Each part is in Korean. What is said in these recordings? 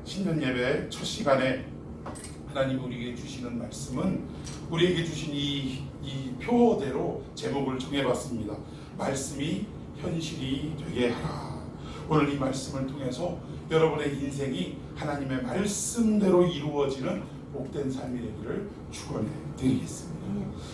신년 예배 첫 시간에 하나님 우리에게 주시는 말씀은 우리에게 주신 이 표어대로 제목을 정해봤습니다. 말씀이 현실이 되게 하라. 오늘 이 말씀을 통해서 여러분의 인생이 하나님의 말씀대로 이루어지는 복된 삶이 되기를 축원해 드리겠습니다.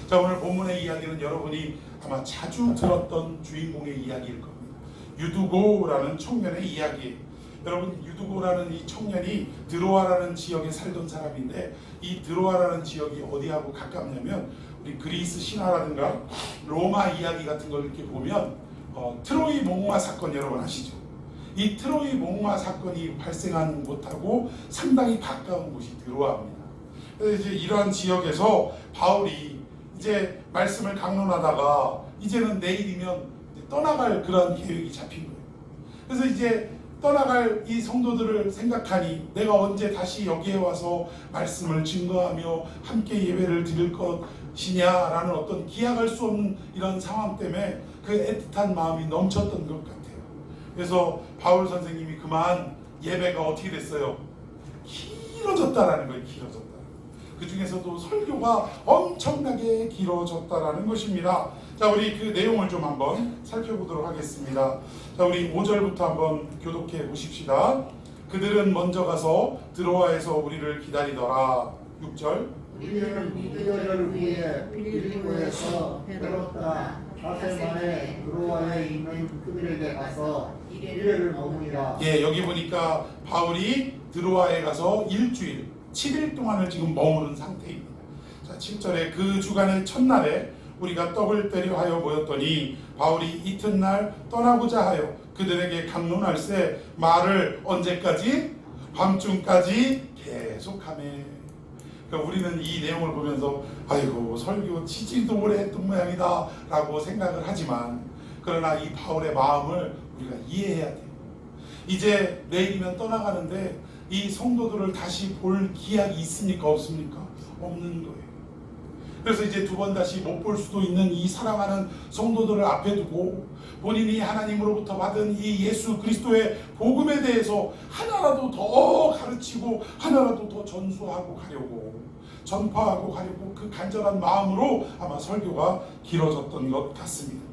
자, 오늘 본문의 이야기는 여러분이 아마 자주 들었던 주인공의 이야기일 겁니다. 유두고라는 청년의 이야기예요. 여러분, 유두고라는 이 청년이 드로아라는 지역에 살던 사람인데, 이 드로아라는 지역이 어디하고 가깝냐면 우리 그리스 신화라든가 로마 이야기 같은 걸 이렇게 보면 트로이 목마 사건 여러분 아시죠? 이 트로이 목마 사건이 발생한 곳하고 상당히 가까운 곳이 드로아입니다. 그래서 이제 이러한 지역에서 바울이 이제 말씀을 강론하다가 이제는 내일이면 떠나갈 그런 계획이 잡힌 거예요. 그래서 이제 떠나갈 이 성도들을 생각하니 내가 언제 다시 여기에 와서 말씀을 증거하며 함께 예배를 드릴 것이냐라는 어떤 기약할 수 없는 이런 상황 때문에 그 애틋한 마음이 넘쳤던 것 같아요. 그래서 바울 선생님이 그만 예배가 어떻게 됐어요? 길어졌다라는 거예요. 길어졌다. 그 중에서도 설교가 엄청나게 길어졌다라는 것입니다. 자, 우리 그 내용을 좀 한번 살펴보도록 하겠습니다. 자, 우리 5절부터 한번 교독해 보십시다. 그들은 먼저 가서 드로아에서 우리를 기다리더라. 6절. 우리는 미디어를 위해 빌립보에서 배웠다. 다세만에 드로아에 있는 그들에게 가서 일회를 머무니라. 예, 여기 보니까 바울이 드로아에 가서 일주일 7일 동안을 지금 머무른 상태입니다. 자, 7절에 그 주간의 첫날에 우리가 떡을 때려 하여 모였더니 바울이 이튿날 떠나고자 하여 그들에게 강론할세 말을 언제까지? 밤중까지 계속하며. 그러니까 우리는 이 내용을 보면서 아이고 설교 치질도 오래 했던 모양이다 라고 생각을 하지만, 그러나 이 바울의 마음을 우리가 이해해야 돼요. 이제 내일이면 떠나가는데 이 성도들을 다시 볼 기약이 있습니까? 없습니까? 없는 거예요. 그래서 이제 두 번 다시 못 볼 수도 있는 이 사랑하는 성도들을 앞에 두고 본인이 하나님으로부터 받은 이 예수 그리스도의 복음에 대해서 하나라도 더 가르치고 하나라도 더 전수하고 가려고, 전파하고 가려고 그 간절한 마음으로 아마 설교가 길어졌던 것 같습니다.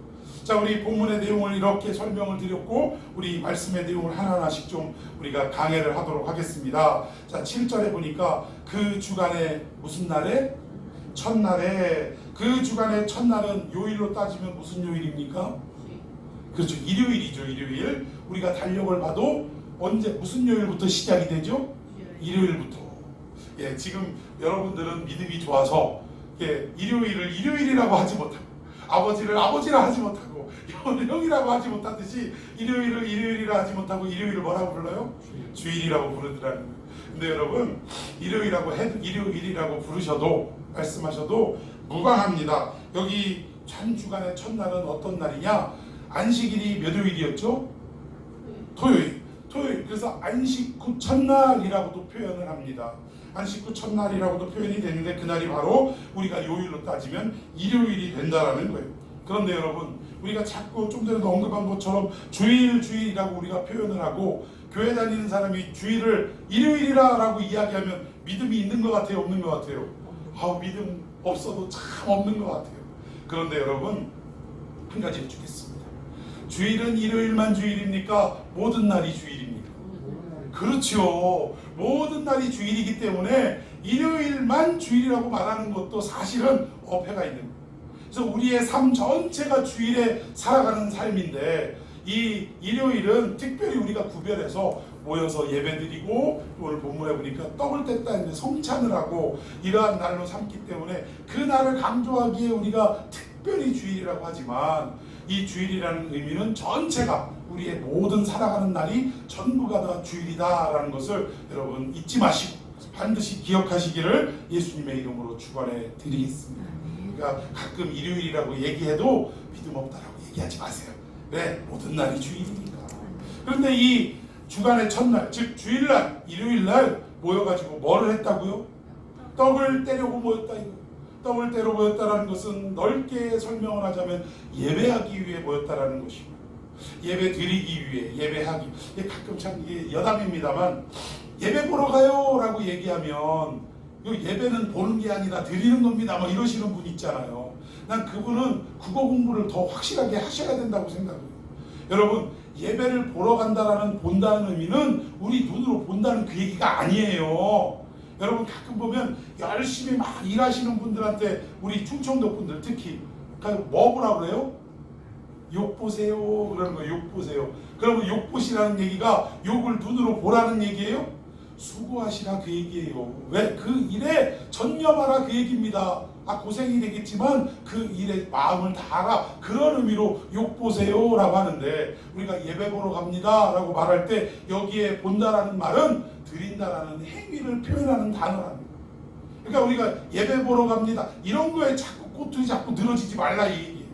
자, 우리 본문의 내용을 이렇게 설명을 드렸고 우리 말씀의 내용을 하나하나씩 좀 우리가 강해를 하도록 하겠습니다. 자, 7절에 보니까 그 주간의 무슨 날에? 첫날에. 그 주간의 첫날은 요일로 따지면 무슨 요일입니까? 그렇죠, 일요일이죠. 일요일. 우리가 달력을 봐도 언제 무슨 요일부터 시작이 되죠? 일요일부터. 예, 지금 여러분들은 믿음이 좋아서 일요일을 일요일이라고 하지 못하고 아버지를 아버지라 하지 못하고 형이라고 하지 못하듯이 일요일을 일요일이라 하지 못하고 일요일을 뭐라고 불러요? 주일이라고 부르더라는 거예요. 근데 여러분, 일요일이라고 부르셔도 말씀하셔도 무방합니다. 여기 전 주간의 첫날은 어떤 날이냐? 안식일이 몇 요일이었죠? 토요일. 그래서 안식 후 첫날이라고도 표현을 합니다. 안식 후 첫날이라고도 표현이 되는데 그날이 바로 우리가 요일로 따지면 일요일이 된다라는 거예요. 그런데 여러분, 우리가 자꾸 좀 전에도 언급한 것처럼 주일이라고 우리가 표현을 하고 교회 다니는 사람이 주일을 일요일이라고 이야기하면 믿음이 있는 것 같아요? 없는 것 같아요? 믿음 없어도 참 없는 것 같아요. 그런데 여러분, 한 가지 해주겠습니다. 주일은 일요일만 주일입니까? 모든 날이 주일입니까? 그렇죠. 모든 날이 주일이기 때문에 일요일만 주일이라고 말하는 것도 사실은 어폐가 있는 거예요. 그래서 우리의 삶 전체가 주일에 살아가는 삶인데 이 일요일은 특별히 우리가 구별해서 모여서 예배드리고 오늘 본문에 보니까 떡을 뗐다 했는데 성찬을 하고 이러한 날로 삼기 때문에 그 날을 강조하기에 우리가 특별히 주일이라고 하지만, 이 주일이라는 의미는 전체가 우리의 모든 살아가는 날이 전부가 다 주일이다라는 것을 여러분 잊지 마시고 반드시 기억하시기를 예수님의 이름으로 축원해 드리겠습니다. 그러니까 가끔 일요일이라고 얘기해도 믿음 없다라고 얘기하지 마세요. 왜? 모든 날이 주일이니까. 그런데 이 주간의 첫날, 즉 주일날, 일요일날 모여가지고 뭐를 했다고요? 떡을 떼려고 모였다 이거. 떡을 떼러 모였다라는 것은 넓게 설명을 하자면 예배하기 위해 모였다라는 것입니다. 예배 드리기 위해, 예배하기. 가끔 참 이게 여담입니다만 예배 보러 가요 라고 얘기하면 요 예배는 보는 게 아니라 드리는 겁니다 뭐 이러시는 분 있잖아요. 난 그분은 국어 공부를 더 확실하게 하셔야 된다고 생각해요. 여러분, 예배를 보러 간다라는 본다는 의미는 우리 눈으로 본다는 그 얘기가 아니에요. 여러분, 가끔 보면 열심히 막 일하시는 분들한테 우리 충청도 분들 특히 뭐 보라고 그래요? 욕 보세요 그러는 거예요. 욕 보세요. 그러면 욕 보시라는 얘기가 욕을 눈으로 보라는 얘기예요? 수고하시라 그 얘기예요. 왜? 그 일에 전념하라 그 얘기입니다. 고생이 되겠지만 그 일에 마음을 다하라 그런 의미로 욕 보세요 라고 하는데, 우리가 예배 보러 갑니다 라고 말할 때 여기에 본다라는 말은 드린다라는 행위를 표현하는 단어랍니다. 그러니까 우리가 예배 보러 갑니다 이런 거에 자꾸 꼬투리 자꾸 늘어지지 말라 이 얘기예요.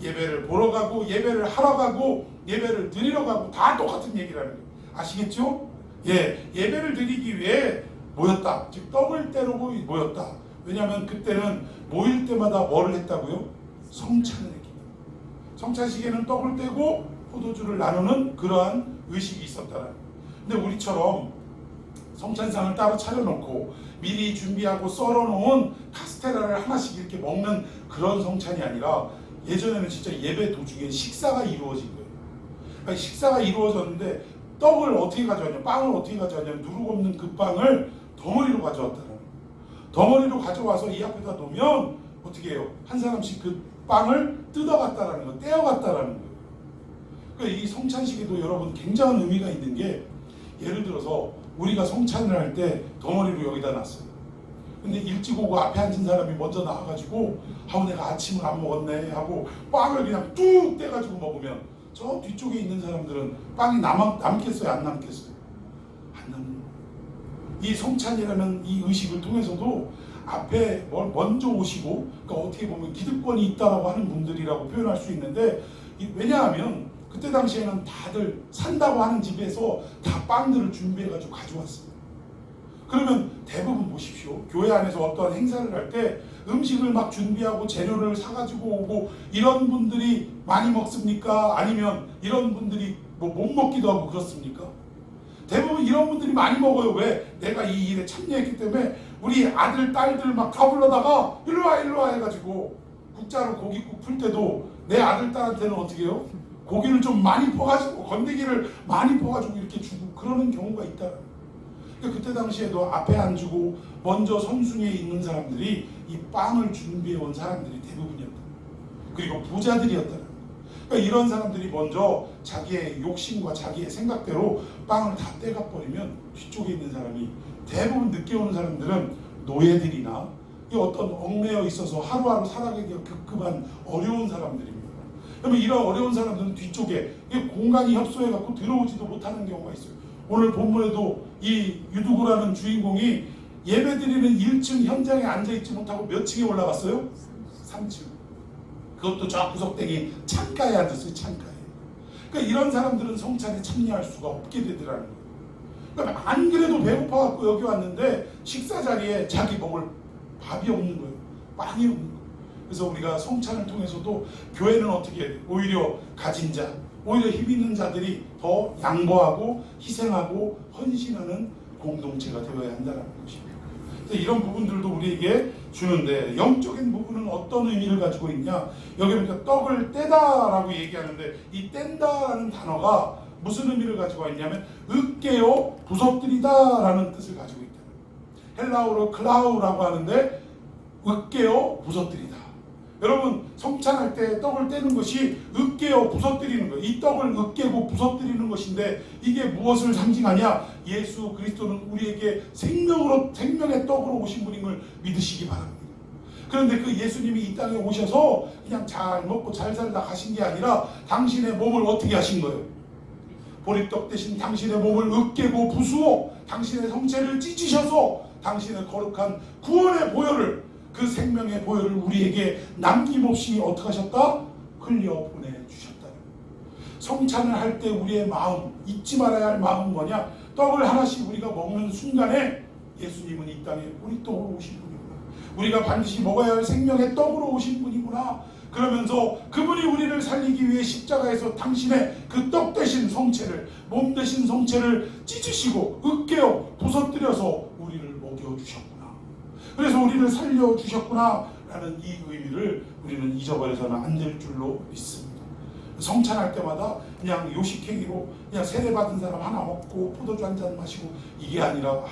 예배를 보러 가고 예배를 하러 가고 예배를 드리러 가고 다 똑같은 얘기라는 거예요. 아시겠죠? 예배를 드리기 위해 모였다. 즉 떡을 떼려고 모였다. 왜냐하면 그때는 모일 때마다 뭐를 했다고요? 성찬을 했기 때문에. 성찬식에는 떡을 떼고 포도주를 나누는 그러한 의식이 있었다는 거예요. 근데 우리처럼 성찬상을 따로 차려놓고 미리 준비하고 썰어놓은 카스테라를 하나씩 이렇게 먹는 그런 성찬이 아니라, 예전에는 진짜 예배 도중에 식사가 이루어진 거예요. 그러니까 식사가 이루어졌는데 떡을 어떻게 가져왔냐, 빵을 어떻게 가져왔냐, 누룩 없는 그 빵을 덩어리로 가져왔다는 거예요. 덩어리로 가져와서 이 앞에다 놓으면 어떻게 해요? 한 사람씩 그 빵을 뜯어갔다라는 거, 떼어갔다라는 거예요. 그러니까 이 성찬식에도 여러분 굉장한 의미가 있는 게, 예를 들어서 우리가 성찬을 할 때 덩어리로 여기다 놨어요. 근데 일찍 오고 앞에 앉은 사람이 먼저 나와가지고 내가 아침을 안 먹었네 하고 빵을 그냥 뚝 떼가지고 먹으면 저 뒤쪽에 있는 사람들은 빵이 남겠어요? 안 남겠어요? 안 남는 거예요. 이 성찬이라는 이 의식을 통해서도 앞에 먼저 오시고, 그러니까 어떻게 보면 기득권이 있다라고 하는 분들이라고 표현할 수 있는데, 왜냐하면 그때 당시에는 다들 산다고 하는 집에서 다 빵들을 준비해가지고 가져왔어요. 그러면 대부분 보십시오. 교회 안에서 어떠한 행사를 할 때 음식을 막 준비하고 재료를 사가지고 오고 이런 분들이 많이 먹습니까? 아니면 이런 분들이 못 먹기도 하고 그렇습니까? 대부분 이런 분들이 많이 먹어요. 왜? 내가 이 일에 참여했기 때문에. 우리 아들, 딸들 막 다 불러다가 일로와 해가지고 국자로 고깃국 풀 때도 내 아들, 딸한테는 어떻게 해요? 고기를 좀 많이 퍼가지고, 건더기를 많이 퍼가지고 이렇게 주고 그러는 경우가 있다. 그때 당시에도 앞에 앉고 먼저 선순위에 있는 사람들이 이 빵을 준비해 온 사람들이 대부분이었다. 그리고 부자들이었다. 그러니까 이런 사람들이 먼저 자기의 욕심과 자기의 생각대로 빵을 다 떼가 버리면 뒤쪽에 있는 사람이, 대부분 늦게 오는 사람들은 노예들이나 어떤 얽매여 있어서 하루하루 살아가기가 급급한 어려운 사람들입니다. 그러면 이런 어려운 사람들은 뒤쪽에 공간이 협소해갖고 들어오지도 못하는 경우가 있어요. 오늘 본문에도 이 유두구라는 주인공이 예배드리는 1층 현장에 앉아있지 못하고 몇 층에 올라갔어요? 3층. 그것도 저 구석탱이 창가에 앉았어요. 창가에. 그러니까 이런 사람들은 성찬에 참여할 수가 없게 되더라는 거예요. 그러니까 안 그래도 배고파갖고 여기 왔는데 식사 자리에 자기 먹을 밥이 없는 거예요. 빵이 없는 거예요. 그래서 우리가 성찬을 통해서도 교회는 어떻게 해야 돼요? 오히려 가진 자, 오히려 힘 있는 자들이 더 양보하고 희생하고 헌신하는 공동체가 되어야 한다는 것입니다. 그래서 이런 부분들도 우리에게 주는데, 영적인 부분은 어떤 의미를 가지고 있냐? 여기 보니까 떡을 떼다라고 얘기하는데, 이 뗀다라는 단어가 무슨 의미를 가지고 있냐면 으깨어 부서뜨리다라는 뜻을 가지고 있다. 헬라어로 클라우라고 하는데 으깨어 부서뜨리다. 여러분, 성찬할 때 떡을 떼는 것이 으깨어 부서뜨리는 거예요. 이 떡을 으깨고 부서뜨리는 것인데, 이게 무엇을 상징하냐? 예수 그리스도는 우리에게 생명의 떡으로 오신 분인 걸 믿으시기 바랍니다. 그런데 그 예수님이 이 땅에 오셔서 그냥 잘 먹고 잘 살다 가신 게 아니라 당신의 몸을 어떻게 하신 거예요? 보리떡 대신 당신의 몸을 으깨고 부수어 당신의 성체를 찢으셔서 당신의 거룩한 구원의 보혈을, 그 생명의 보혈을 우리에게 남김없이 어떻게 하셨다? 흘려 보내주셨다. 성찬을 할 때 우리의 마음, 잊지 말아야 할 마음은 뭐냐? 떡을 하나씩 우리가 먹는 순간에 예수님은 이 땅에 우리 떡으로 오신 분이구나. 우리가 반드시 먹어야 할 생명의 떡으로 오신 분이구나. 그러면서 그분이 우리를 살리기 위해 십자가에서 당신의 그 떡 대신 성체를, 몸 대신 성체를 찢으시고 으깨어 부서뜨려서 우리를 먹여주셨구나. 그래서 우리를 살려주셨구나 라는 이 의미를 우리는 잊어버려서는 안 될 줄로 믿습니다. 성찬할 때마다 그냥 요식행위로 그냥 세례받은 사람 하나 먹고 포도주 한 잔 마시고 이게 아니라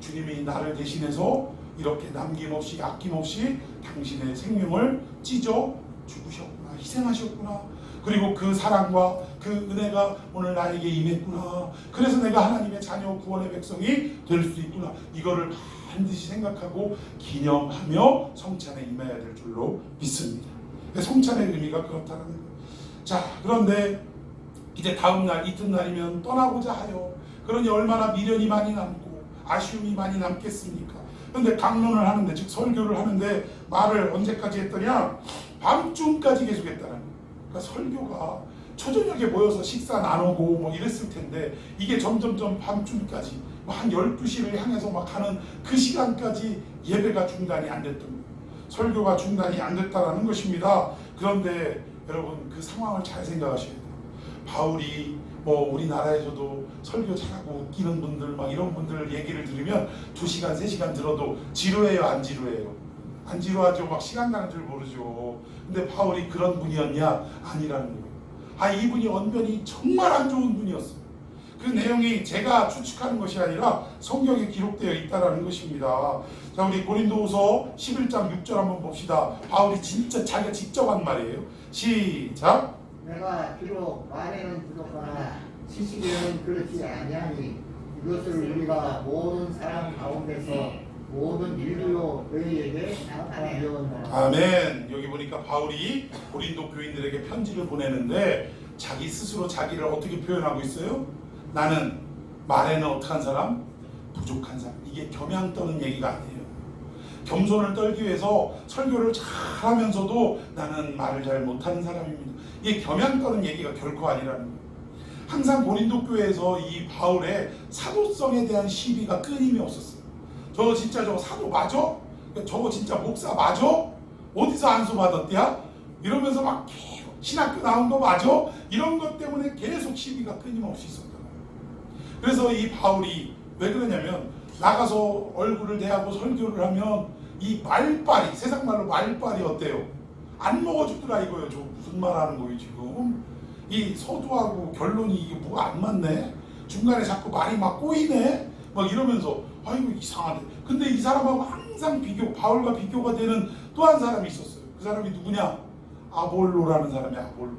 주님이 나를 대신해서 이렇게 남김없이 아낌없이 당신의 생명을 찢어 죽으셨구나, 희생하셨구나. 그리고 그 사랑과 그 은혜가 오늘 나에게 임했구나. 그래서 내가 하나님의 자녀 구원의 백성이 될 수 있구나. 이거를 반드시 생각하고 기념하며 성찬에 임해야 될 줄로 믿습니다. 성찬의 의미가 그렇다는 거예요. 자, 그런데 이제 다음 날 이튿날이면 떠나고자 하여, 그러니 얼마나 미련이 많이 남고 아쉬움이 많이 남겠습니까? 그런데 강론을 하는데, 즉 설교를 하는데 말을 언제까지 했더냐? 밤중까지 계속했다는 거예요. 그러니까 설교가 초저녁에 모여서 식사 나누고 뭐 이랬을 텐데 이게 점점점 밤중까지 한 12시를 향해서 막 가는 그 시간까지 예배가 중단이 안 됐던 거예요. 설교가 중단이 안 됐다라는 것입니다. 그런데 여러분 그 상황을 잘 생각하셔야 돼요. 바울이 뭐 우리나라에서도 설교 잘하고 웃기는 분들 막 이런 분들 얘기를 들으면 2시간 3시간 들어도 지루해요, 안 지루해요? 안 지루하죠. 막 시간 가는 줄 모르죠. 근데 바울이 그런 분이었냐? 아니라는 거예요. 이분이 언변이 정말 안 좋은 분이었어요. 그 내용이 제가 추측하는 것이 아니라 성경에 기록되어 있다는 것입니다. 자, 우리 고린도후서 11장 6절 한번 봅시다. 바울이 진짜 자기가 직접 한 말이에요. 시작. 내가 비록 말에는 부족하나 지식에는 그렇지 아니하니 이것을 우리가 모든 사람 가운데서 모든 인류로 너희에게 나타내었노라. 아멘. 여기 보니까 바울이 고린도 교인들에게 편지를 보내는데 자기 스스로 자기를 어떻게 표현하고 있어요? 나는 말에는 어떡한 사람? 부족한 사람. 이게 겸양 떠는 얘기가 아니에요. 겸손을 떨기 위해서 설교를 잘하면서도 나는 말을 잘 못하는 사람입니다. 이게 겸양 떠는 얘기가 결코 아니라는 거예요. 항상 고린도 교회에서 이 바울의 사도성에 대한 시비가 끊임이 없었어요. 저거 진짜 저거 사도 맞아? 저거 진짜 목사 맞아? 어디서 안수 받았대야? 이러면서 막 계속 신학교 나온 거 맞아? 이런 것 때문에 계속 시비가 끊임없이 있었던 거예요. 그래서 이 바울이 왜 그러냐면 나가서 얼굴을 대하고 설교를 하면 이 말빨이, 세상 말로 말빨이 어때요? 안 먹어주더라 이거예요. 저 무슨 말 하는 거예요 지금? 이 서두하고 결론이 이게 뭐가 안 맞네? 중간에 자꾸 말이 막 꼬이네? 막 이러면서 아이고 이상하네. 근데 이 사람하고 항상 바울과 비교가 되는 또 한 사람이 있었어요. 그 사람이 누구냐? 아볼로라는 사람이야. 아볼로.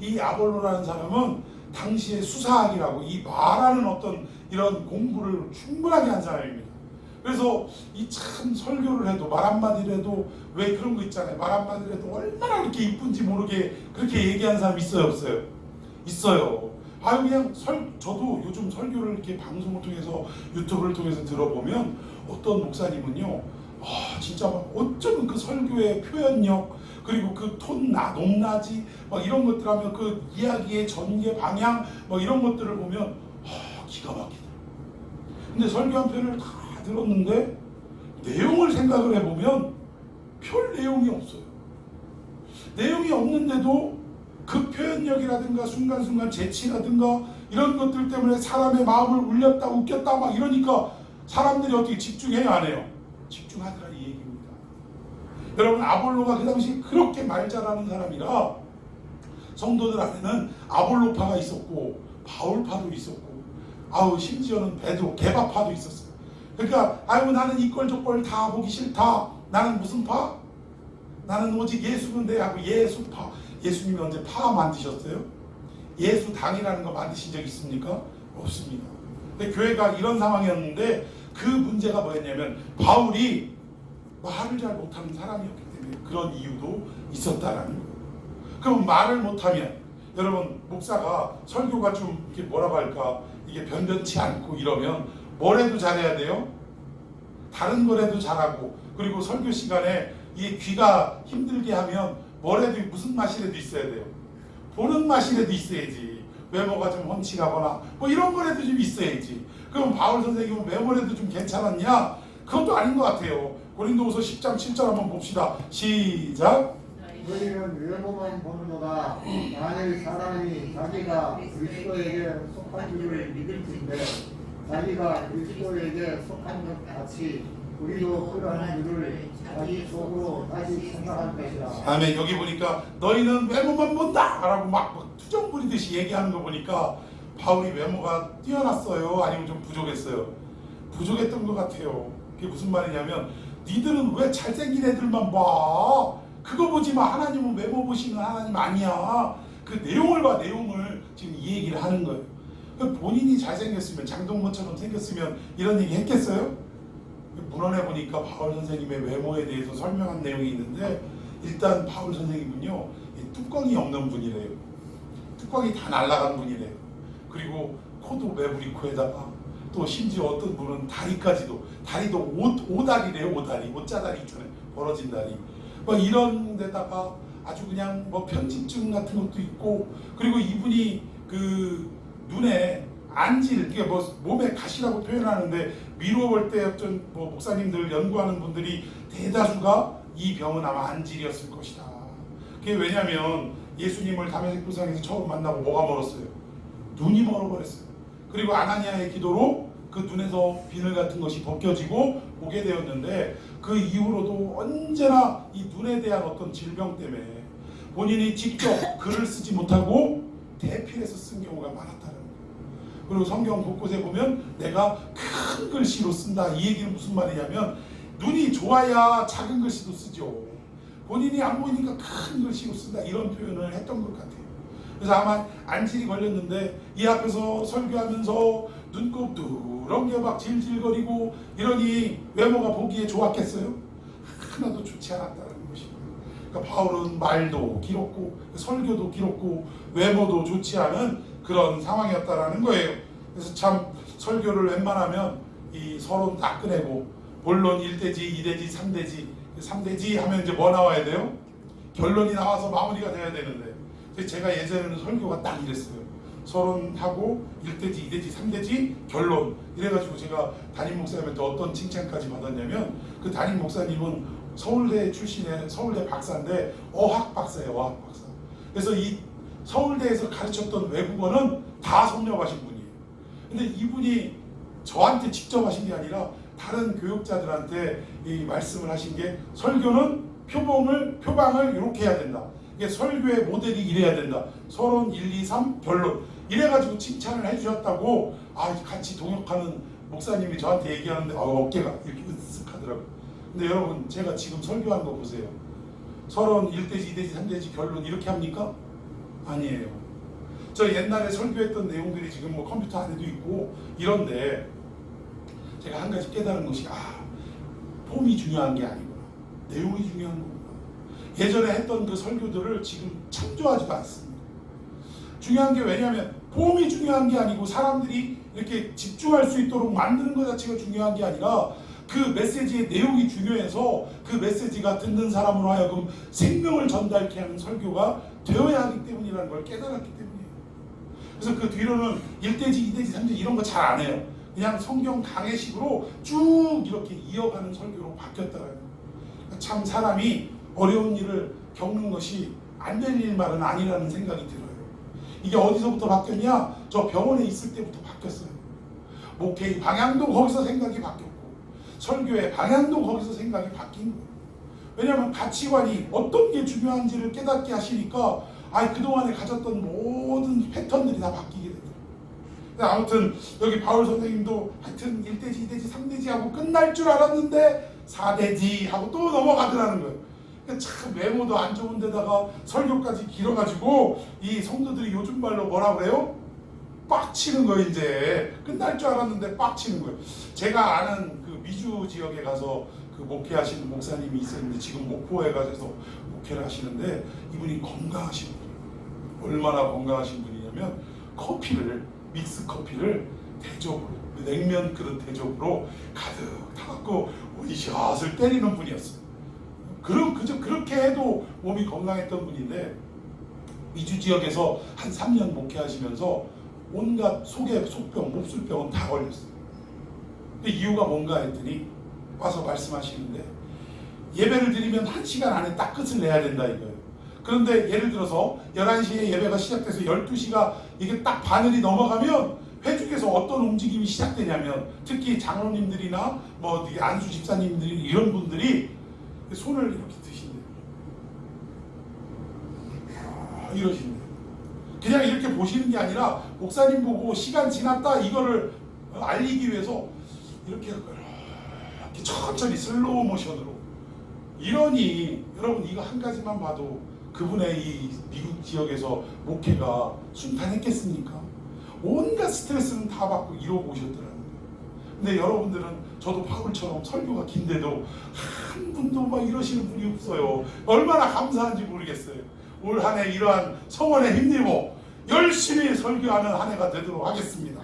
이 아볼로라는 사람은 당시에 수사학이라고 이 말하는 어떤 이런 공부를 충분하게 한 사람입니다. 그래서 이 참 설교를 해도 말 한마디를 해도 왜 그런 거 있잖아요. 말 한마디를 해도 얼마나 그렇게 이쁜지 모르게 그렇게 얘기하는 사람 있어요, 없어요? 있어요. 그냥 저도 요즘 설교를 이렇게 방송을 통해서 유튜브를 통해서 들어보면 어떤 목사님은요, 진짜 막 어쩌면 그 설교의 표현력 그리고 그 톤 높낮이 막 이런 것들 하면 그 이야기의 전개 방향 막 이런 것들을 보면 기가 막히다. 근데 설교 한 편을 다 들었는데 내용을 생각을 해보면 별 내용이 없어요. 내용이 없는데도 그 표현력이라든가 순간순간 재치라든가 이런 것들 때문에 사람의 마음을 울렸다 웃겼다 막 이러니까 사람들이 어떻게 집중해요 안 해요? 집중하더라 이 얘기입니다. 여러분 아볼로가 그 당시 그렇게 말 잘하는 사람이라 성도들 안에는 아볼로파가 있었고 바울파도 있었고 심지어는 개바파도 있었어요. 그러니까 나는 이꼴 저꼴 다 보기 싫다. 나는 무슨 파? 나는 오직 예수는 돼 하고 예수파. 예수님이 언제 파 만드셨어요? 예수당이라는 거 만드신 적 있습니까? 없습니다. 근데 교회가 이런 상황이었는데 그 문제가 뭐였냐면 바울이 말을 잘 못하는 사람이었기 때문에 그런 이유도 있었다라는 거예요. 그럼 말을 못하면 여러분 목사가 설교가 좀 이렇게 뭐라고 할까 이게 변변치 않고 이러면 뭘 해도 잘해야 돼요? 다른 걸 해도 잘하고 그리고 설교 시간에 이 귀가 힘들게 하면 뭘 해도 무슨 맛이라도 있어야 돼요. 보는 맛이라도 있어야지. 외모가 좀 훤칠하거나 뭐 이런 거라도 좀 있어야지. 그럼 바울 선생님은 외모라도 좀 괜찮았냐? 그것도 아닌 것 같아요. 고린도후서 10장 7절 한번 봅시다. 시작. 너희는 외모만 보는도다. 만일 사람이 자기가 그리스도에게 속한 줄을 믿을진데 자기가 그리스도에게 속한 것 같이 우리도 그러한 일을 자기 속으로 다시 생각할 것이라. 아멘. 여기 보니까 너희는 외모만 본다 라고 막 투정 부리듯이 얘기하는 거 보니까 바울이 외모가 뛰어났어요? 아니면 좀 부족했어요? 부족했던 것 같아요. 그게 무슨 말이냐면 니들은 왜 잘생긴 애들만 봐? 그거 보지 마. 하나님은 외모 보시는 하나님 아니야. 그 내용을 봐. 내용을 지금 이 얘기를 하는 거예요. 본인이 잘생겼으면 장동건처럼 생겼으면 이런 얘기 했겠어요? 문헌에 보니까 바울 선생님의 외모에 대해서 설명한 내용이 있는데 일단 바울 선생님은요 뚜껑이 없는 분이래요. 뚜껑이 다 날아간 분이래요. 그리고 코도 매부리 코에다가 또 심지어 어떤 분은 다리도 오다리래요. 오다리, 옷자다리 있잖아요. 벌어진 다리. 뭐 이런 데다가 아주 그냥 뭐 편집증 같은 것도 있고 그리고 이분이 그 눈에 안질, 이게 뭐 몸에 가시라고 표현하는데 미루어 볼 때 어떤 뭐 목사님들 연구하는 분들이 대다수가 이 병은 아마 안질이었을 것이다. 그게 왜냐면 예수님을 다메섹 불상에서 처음 만나고 뭐가 멀었어요? 눈이 멀어버렸어요. 그리고 아나니아의 기도로 그 눈에서 비늘 같은 것이 벗겨지고 보게 되었는데 그 이후로도 언제나 이 눈에 대한 어떤 질병 때문에 본인이 직접 글을 쓰지 못하고 대필해서 쓴 경우가 많았다는 거예요. 그리고 성경 곳곳에 보면 내가 큰 글씨로 쓴다. 이 얘기는 무슨 말이냐면 눈이 좋아야 작은 글씨도 쓰죠. 본인이 안 보이니까 큰 글씨로 쓴다. 이런 표현을 했던 것 같아요. 그래서 아마 안질이 걸렸는데 이 앞에서 설교하면서 눈곱 누런 게 막 질질거리고 이러니 외모가 보기에 좋았겠어요? 하나도 좋지 않았다는 것입니다. 그러니까 바울은 말도 길었고 설교도 길었고 외모도 좋지 않은 그런 상황이었다라는 거예요. 그래서 참 설교를 웬만하면 이 서론 다 꺼내고 본론 1대지, 2대지, 3대지 3대지 하면 이제 뭐 나와야 돼요? 결론이 나와서 마무리가 돼야 되는데 제가 예전에는 설교가 딱 이랬어요. 서론하고 1대지, 2대지, 3대지 결론 이래가지고 제가 담임 목사님한테 어떤 칭찬까지 받았냐면 그 담임 목사님은 서울대 출신의 서울대 박사인데 어학 박사예요. 어학 박사. 그래서 이 서울대에서 가르쳤던 외국어는 다 섭렵하신 분이에요. 근데 이분이 저한테 직접 하신 게 아니라 다른 교육자들한테 이 말씀을 하신 게 설교는 표방을 이렇게 해야 된다. 이게 설교의 모델이 이래야 된다. 서론 1, 2, 3 결론 이래가지고 칭찬을 해주셨다고 같이 동역하는 목사님이 저한테 얘기하는데 어깨가 이렇게 으쓱하더라고요. 근데 여러분 제가 지금 설교하는 거 보세요. 서론 1대지, 2대지, 3대지 결론 이렇게 합니까? 아니에요. 저 옛날에 설교했던 내용들이 지금 뭐 컴퓨터 안에도 있고 이런데 제가 한 가지 깨달은 것이 폼이 중요한 게 아니구나. 내용이 중요한 거구나. 예전에 했던 그 설교들을 지금 참조하지도 않습니다. 중요한 게 왜냐하면 폼이 중요한 게 아니고 사람들이 이렇게 집중할 수 있도록 만드는 것 자체가 중요한 게 아니라 그 메시지의 내용이 중요해서 그 메시지가 듣는 사람으로 하여금 생명을 전달케 하는 설교가 되어야 하기 때문이라는 걸 깨달았기 때문이에요. 그래서 그 뒤로는 1대지, 2대지, 3대지 이런 거 잘 안 해요. 그냥 성경 강해식으로 쭉 이렇게 이어가는 설교로 바뀌었다라는 거예요. 참 사람이 어려운 일을 겪는 것이 안 될 일만은 아니라는 생각이 들어요. 이게 어디서부터 바뀌었냐? 저 병원에 있을 때부터 바뀌었어요. 목회의 방향도 거기서 생각이 바뀌었고 설교의 방향도 거기서 생각이 바뀐 거예요. 왜냐하면 가치관이 어떤 게 중요한지를 깨닫게 하시니까 그동안에 가졌던 모든 패턴들이 다 바뀌게 되더라고요. 아무튼 여기 바울 선생님도 하여튼 1대지, 2대지, 3대지 하고 끝날 줄 알았는데 4대지 하고 또 넘어가더라는 거예요. 참 외모도 안 좋은 데다가 설교까지 길어가지고 이 성도들이 요즘 말로 뭐라 그래요? 빡치는 거예요. 이제 끝날 줄 알았는데 빡치는 거예요. 제가 아는 그 미주 지역에 가서 그 목회하시는 목사님이 있었는데 지금 목포에 가서 목회를 하시는데 이분이 건강하신 분이에요. 얼마나 건강하신 분이냐면 믹스 커피를 대접으로 냉면 그릇 대접으로 가득 타갖고 오디샷을 때리는 분이었어요. 그저 그렇게 해도 몸이 건강했던 분인데 미주 지역에서 한 3년 목회하시면서 온갖 속에 속병, 몹술병은 다 걸렸어요. 근데 이유가 뭔가 했더니 와서 말씀하시는데 예배를 드리면 1시간 안에 딱 끝을 내야 된다 이거예요. 그런데 예를 들어서 11시에 예배가 시작돼서 12시가 이게 딱 바늘이 넘어가면 회중에서 어떤 움직임이 시작되냐면 특히 장로님들이나 뭐 안수 집사님들이 이런 분들이 손을 이렇게 드신대요. 이러신대요. 그냥 이렇게 보시는 게 아니라 목사님 보고 시간 지났다 이거를 알리기 위해서 이렇게 천천히 슬로우 모션으로 이러니 여러분 이거 한 가지만 봐도 그분의 이 미국 지역에서 목회가 순탄했겠습니까? 온갖 스트레스는 다 받고 이러고 오셨더라는 거예요. 근데 여러분들은 저도 바울처럼 설교가 긴데도 한 분도 막 이러시는 분이 없어요. 얼마나 감사한지 모르겠어요. 올 한 해 이러한 성원에 힘입어 열심히 설교하는 한 해가 되도록 하겠습니다.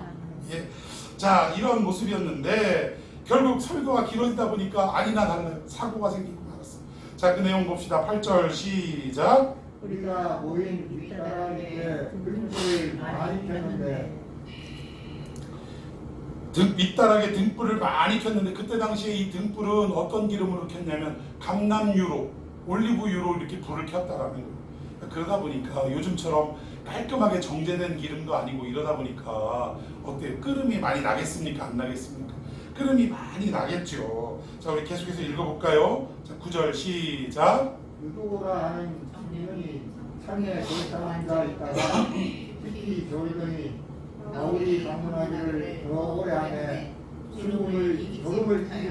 예. 자, 이런 모습이었는데 결국 설교가 길어지다 보니까 아니나 다르나 사고가 생기고 말았어. 자, 그 내용 봅시다. 8절 시작. 우리가 모인 윗사람에게 등불을 많이 켰는데 밑다락에 등불을 많이 켰는데 그때 당시에 이 등불은 어떤 기름으로 켰냐면 감람유로 올리브유로 이렇게 불을 켰다라는 거예요. 그러다 보니까 요즘처럼 깔끔하게 정제된 기름도 아니고 이러다 보니까 어때요? 끓음이 많이 나겠습니까? 안 나겠습니까? 끓음이 많이 나겠죠. 자, 우리 계속해서 읽어볼까요? 자, 9절 시작. 유도라 하는 청년이 산에 돌아가는 자 있다가 깊이 졸더니 바울이 방문하기를 더 오래 하네 죽음을 이기지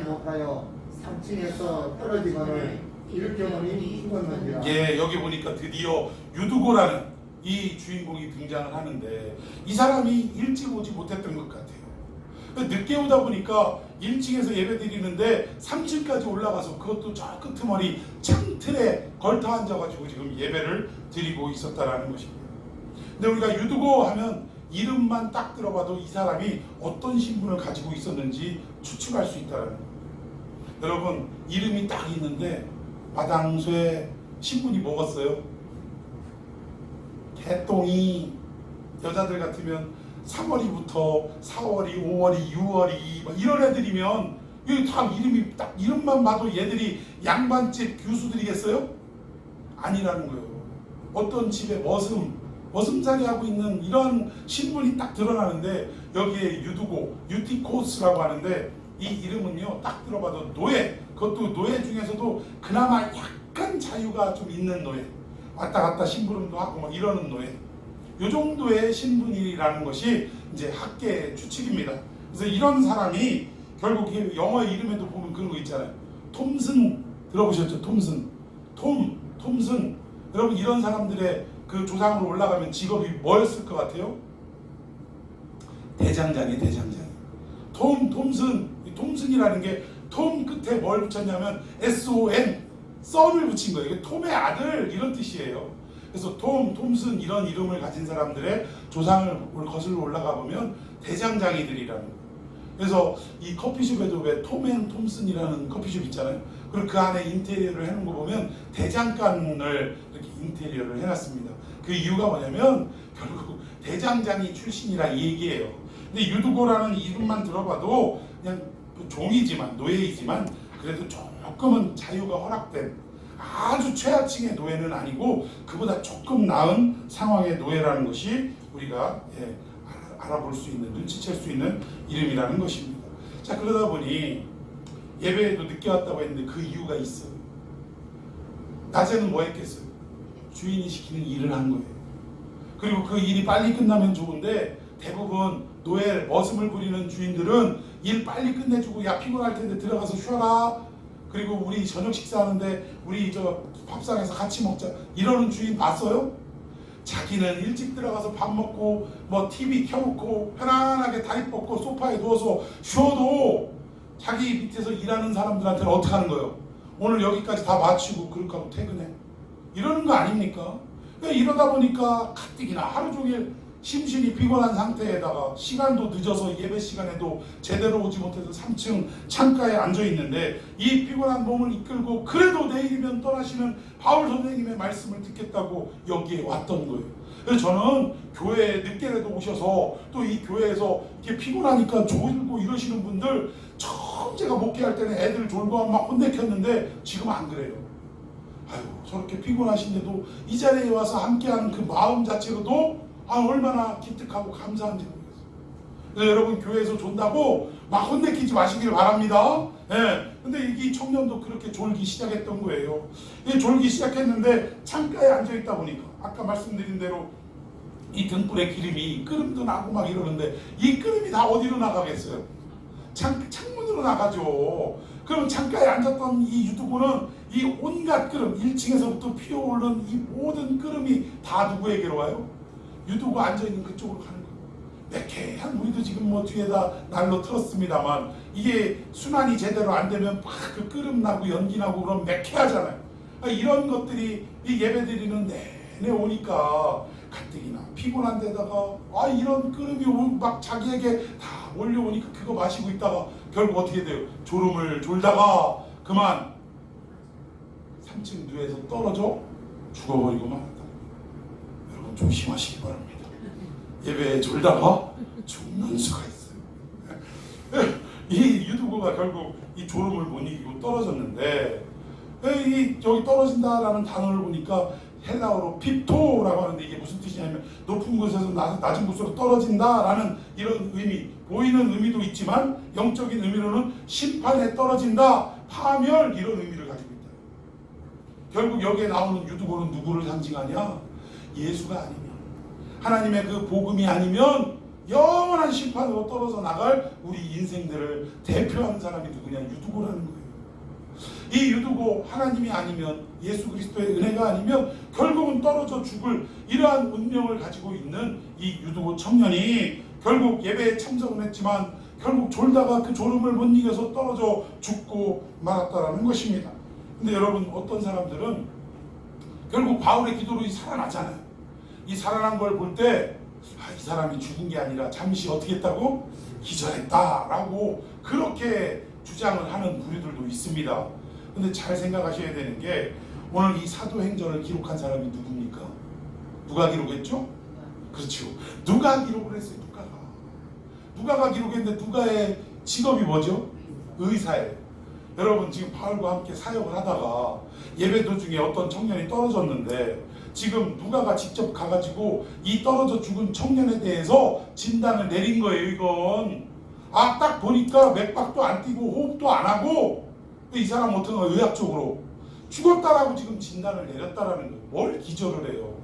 못하여 3층에서 떨어지거늘 일경원이 죽었는지라. 예, 여기 보니까 드디어 유두고라는 이 주인공이 등장을 하는데 이 사람이 일찍 오지 못했던 것 같아요. 늦게 오다 보니까 1층에서 예배 드리는데 3층까지 올라가서 그것도 저 끄트머리 창틀에 걸터 앉아가지고 지금 예배를 드리고 있었다라는 것입니다. 근데 우리가 유두고 하면 이름만 딱 들어봐도 이 사람이 어떤 신분을 가지고 있었는지 추측할 수 있다는 거예요. 여러분, 이름이 딱 있는데 마당쇠 신분이 뭐겠어요? 개똥이. 여자들 같으면 3월이부터 4월이, 5월이, 6월이 막 이런 애들이면 여기 다 이름이 딱 이름만 봐도 얘들이 양반집 교수들이겠어요? 아니라는 거예요. 어떤 집에 머슴살이 하고 있는 이런 신분이 딱 드러나는데 여기에 유두고, 유티코스라고 하는데 이 이름은요 딱 들어봐도 노예, 그것도 노예 중에서도 그나마 약간 자유가 좀 있는 노예, 왔다 갔다 심부름도 하고 막 이러는 노예, 요 정도의 신분이라는 것이 이제 학계의 추측입니다. 그래서 이런 사람이 결국 영어 이름에도 보면 그런 거 있잖아요. 톰슨 들어보셨죠? 톰슨. 여러분 이런 사람들의 그 조상으로 올라가면 직업이 뭐였을 것 같아요? 대장장이. 톰슨이라는 게 톰 끝에 뭘 붙였냐면 SON, 썬을 붙인 거예요. 이게 톰의 아들 이런 뜻이에요. 그래서 톰슨 이런 이름을 가진 사람들의 조상을 거슬러 올라가 보면 대장장이들이라는 거예요. 그래서 이 커피숍에도 왜 톰앤톰슨이라는 커피숍 있잖아요. 그리고 그 안에 인테리어를 해놓은 거 보면 대장간을 이렇게 인테리어를 해놨습니다. 그 이유가 뭐냐면 결국 대장장이 출신이라 이 얘기예요. 근데 유두고라는 이름만 들어봐도 그냥 종이지만, 노예이지만 그래도 조금은 자유가 허락된 아주 최하층의 노예는 아니고 그보다 조금 나은 상황의 노예라는 것이 우리가 알아볼 수 있는, 눈치챌 수 있는 이름이라는 것입니다. 자, 그러다 보니 예배에도 늦게 왔다고 했는데 그 이유가 있어요. 낮에는 뭐 했겠어요? 주인이 시키는 일을 한 거예요. 그리고 그 일이 빨리 끝나면 좋은데 대부분 노예 머슴을 부리는 주인들은 일 빨리 끝내주고 야 피곤할 텐데 들어가서 쉬어라. 그리고 우리 저녁 식사하는데 우리 저 밥상에서 같이 먹자. 이러는 주인 봤어요? 자기는 일찍 들어가서 밥 먹고 뭐 TV 켜놓고 편안하게 다리 뻗고 소파에 누워서 쉬어도 자기 밑에서 일하는 사람들한테는 어떻게 하는 거예요? 오늘 여기까지 다 마치고 그렇게 하고 퇴근해. 이러는 거 아닙니까? 이러다 보니까 가뜩이나 하루 종일 심신이 피곤한 상태에다가 시간도 늦어서 예배 시간에도 제대로 오지 못해서 3층 창가에 앉아 있는데 이 피곤한 몸을 이끌고 그래도 내일이면 떠나시는 바울 선생님의 말씀을 듣겠다고 여기에 왔던 거예요. 그래서 저는 교회에 늦게라도 오셔서 또 이 교회에서 이렇게 피곤하니까 졸고 이러시는 분들 처음 제가 목회할 때는 애들 졸고 막 혼내켰는데 지금 안 그래요. 아유, 저렇게 피곤하신데도 이 자리에 와서 함께하는 그 마음 자체로도 얼마나 기특하고 감사한지 모르겠어요. 여러분 교회에서 존다고 막 혼내키지 마시길 바랍니다. 예. 근데 이 청년도 그렇게 졸기 시작했던 거예요. 졸기 시작했는데 창가에 앉아 있다 보니까 아까 말씀드린 대로 이 등불에 기름이 끓음도 나고 막 이러는데 이 끓음이 다 어디로 나가겠어요? 창문으로 나가죠. 그럼 창가에 앉았던 이 유두부는 이 온갖 끓음, 1층에서부터 피어오르는 이 모든 끓음이 다 누구에게로 와요? 유두부 앉아있는 그쪽으로 가는 거예요. 매캐한 우리도 지금 뭐 뒤에다 난로 틀었습니다만 이게 순환이 제대로 안 되면 막 그 끓음 나고 연기 나고 그럼 매캐하잖아요. 이런 것들이 이 예배 드리는 내내 오니까 가뜩이나 피곤한 데다가 이런 끓음이 막 자기에게 다 몰려오니까 그거 마시고 있다가 결국 어떻게 돼요? 졸음을 졸다가 그만 3층 누에서 떨어져 죽어버리고 말았다. 여러분 조심하시기 바랍니다. 예배에 졸다가 죽는 수가 있어요. 이 유두부가 결국 이 졸음을 못 이기고 떨어졌는데 여기 떨어진다라는 단어를 보니까 헬라어로 핍토라고 하는데 이게 무슨 뜻이냐면 높은 곳에서 낮은 곳으로 떨어진다라는 이런 의미, 보이는 의미도 있지만 영적인 의미로는 심판에 떨어진다, 파멸 이런 의미를 가지고 있다. 결국 여기에 나오는 유두보는 누구를 상징하냐? 예수가 아니면, 하나님의 그 복음이 아니면 영원한 심판으로 떨어져 나갈 우리 인생들을 대표하는 사람이 누구냐? 유두보라는 거예요. 이 유두보 하나님이 아니면, 예수 그리스도의 은혜가 아니면 결국은 떨어져 죽을 이러한 운명을 가지고 있는 이 유두보 청년이 결국 예배에 참석은 했지만 결국 졸다가 그 졸음을 못 이겨서 떨어져 죽고 말았다라는 것입니다. 근데 여러분, 어떤 사람들은 결국 바울의 기도로 살아나잖아요. 이 살아난 걸 볼 때 이 사람이 죽은 게 아니라 잠시 어떻게 했다고? 기절했다라고 그렇게 주장을 하는 부류들도 있습니다. 근데 잘 생각하셔야 되는 게 오늘 이 사도행전을 기록한 사람이 누굽니까? 누가 기록했죠? 그렇죠. 누가 기록을 했어요? 누가가 기록했는데 누가의 직업이 뭐죠? 의사예요. 여러분 지금 바울과 함께 사역을 하다가 예배 도중에 어떤 청년이 떨어졌는데 지금 누가가 직접 가가지고 이 떨어져 죽은 청년에 대해서 진단을 내린 거예요. 이건 딱 보니까 맥박도 안 뛰고 호흡도 안 하고 이 사람 어떤 거 의학적으로 죽었다라고 지금 진단을 내렸다라는 거예요. 뭘 기절을 해요?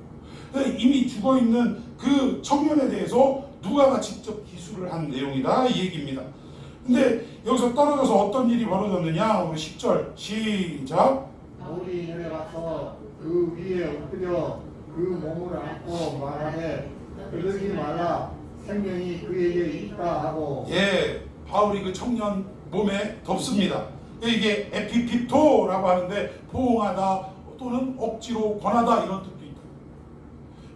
이미 죽어있는 그 청년에 대해서 누가가 직접 기술을 한 내용이다 이 얘기입니다. 근데 여기서 떨어져서 어떤 일이 벌어졌느냐? 우리 10절 시작. 바울이 내려가서 그 위에 엎드려 그 몸을 안고 말하되 그러지 마라, 생명이 그에게 있다 하고. 바울이 그 청년 몸에 덮습니다. 이게 에피핍토라고 하는데 포옹하다 또는 억지로 권하다 이런 뜻도 있다.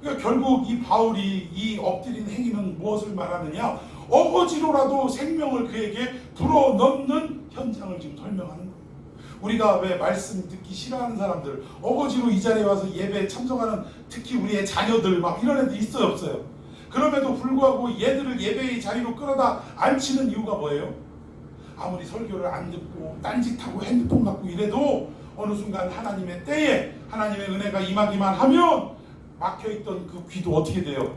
그러니까 결국 이 바울이 이 엎드린 행위는 무엇을 말하느냐? 어거지로라도 생명을 그에게 불어넣는 현장을 지금 설명하는 거예요. 우리가 왜 말씀 듣기 싫어하는 사람들, 어거지로 이 자리에 와서 예배에 참석하는 특히 우리의 자녀들 막 이런 애들 있어요 없어요? 그럼에도 불구하고 얘들을 예배의 자리로 끌어다 앉히는 이유가 뭐예요? 아무리 설교를 안 듣고 딴짓하고 핸드폰 갖고 이래도 어느 순간 하나님의 때에 하나님의 은혜가 임하기만 하면 막혀있던 그 귀도 어떻게 돼요?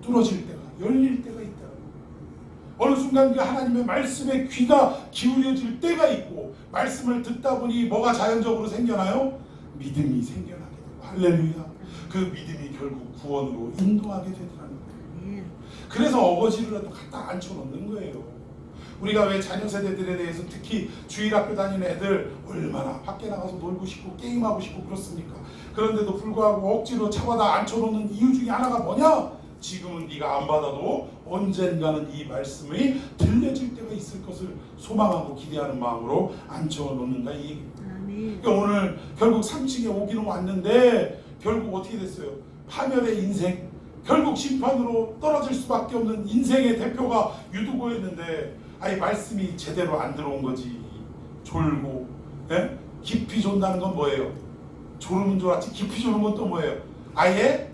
뚫어질 때가, 열릴 때가 있다. 어느 순간 그 하나님의 말씀에 귀가 기울여질 때가 있고 말씀을 듣다 보니 뭐가 자연적으로 생겨나요? 믿음이 생겨나게 되고 할렐루야. 그 믿음이 결국 구원으로 인도하게 되더라는 거예요. 그래서 어거지로라도 갖다 앉혀놓는 거예요. 우리가 왜 자녀 세대들에 대해서 특히 주일학교 다니는 애들 얼마나 밖에 나가서 놀고 싶고 게임하고 싶고 그렇습니까? 그런데도 불구하고 억지로 차와다 앉혀놓는 이유 중에 하나가 뭐냐? 지금은 네가 안 받아도 언젠가는 이 말씀이 들려질 때가 있을 것을 소망하고 기대하는 마음으로 앉혀놓는다 이 얘기입니다. 그러니까 오늘 결국 3층에 오기는 왔는데 결국 어떻게 됐어요? 파멸의 인생, 결국 심판으로 떨어질 수밖에 없는 인생의 대표가 유두고였는데 말씀이 제대로 안 들어온 거지. 졸고 깊이 존다는 건 뭐예요? 졸으면 졸았지 깊이 졸은 건 또 뭐예요? 아예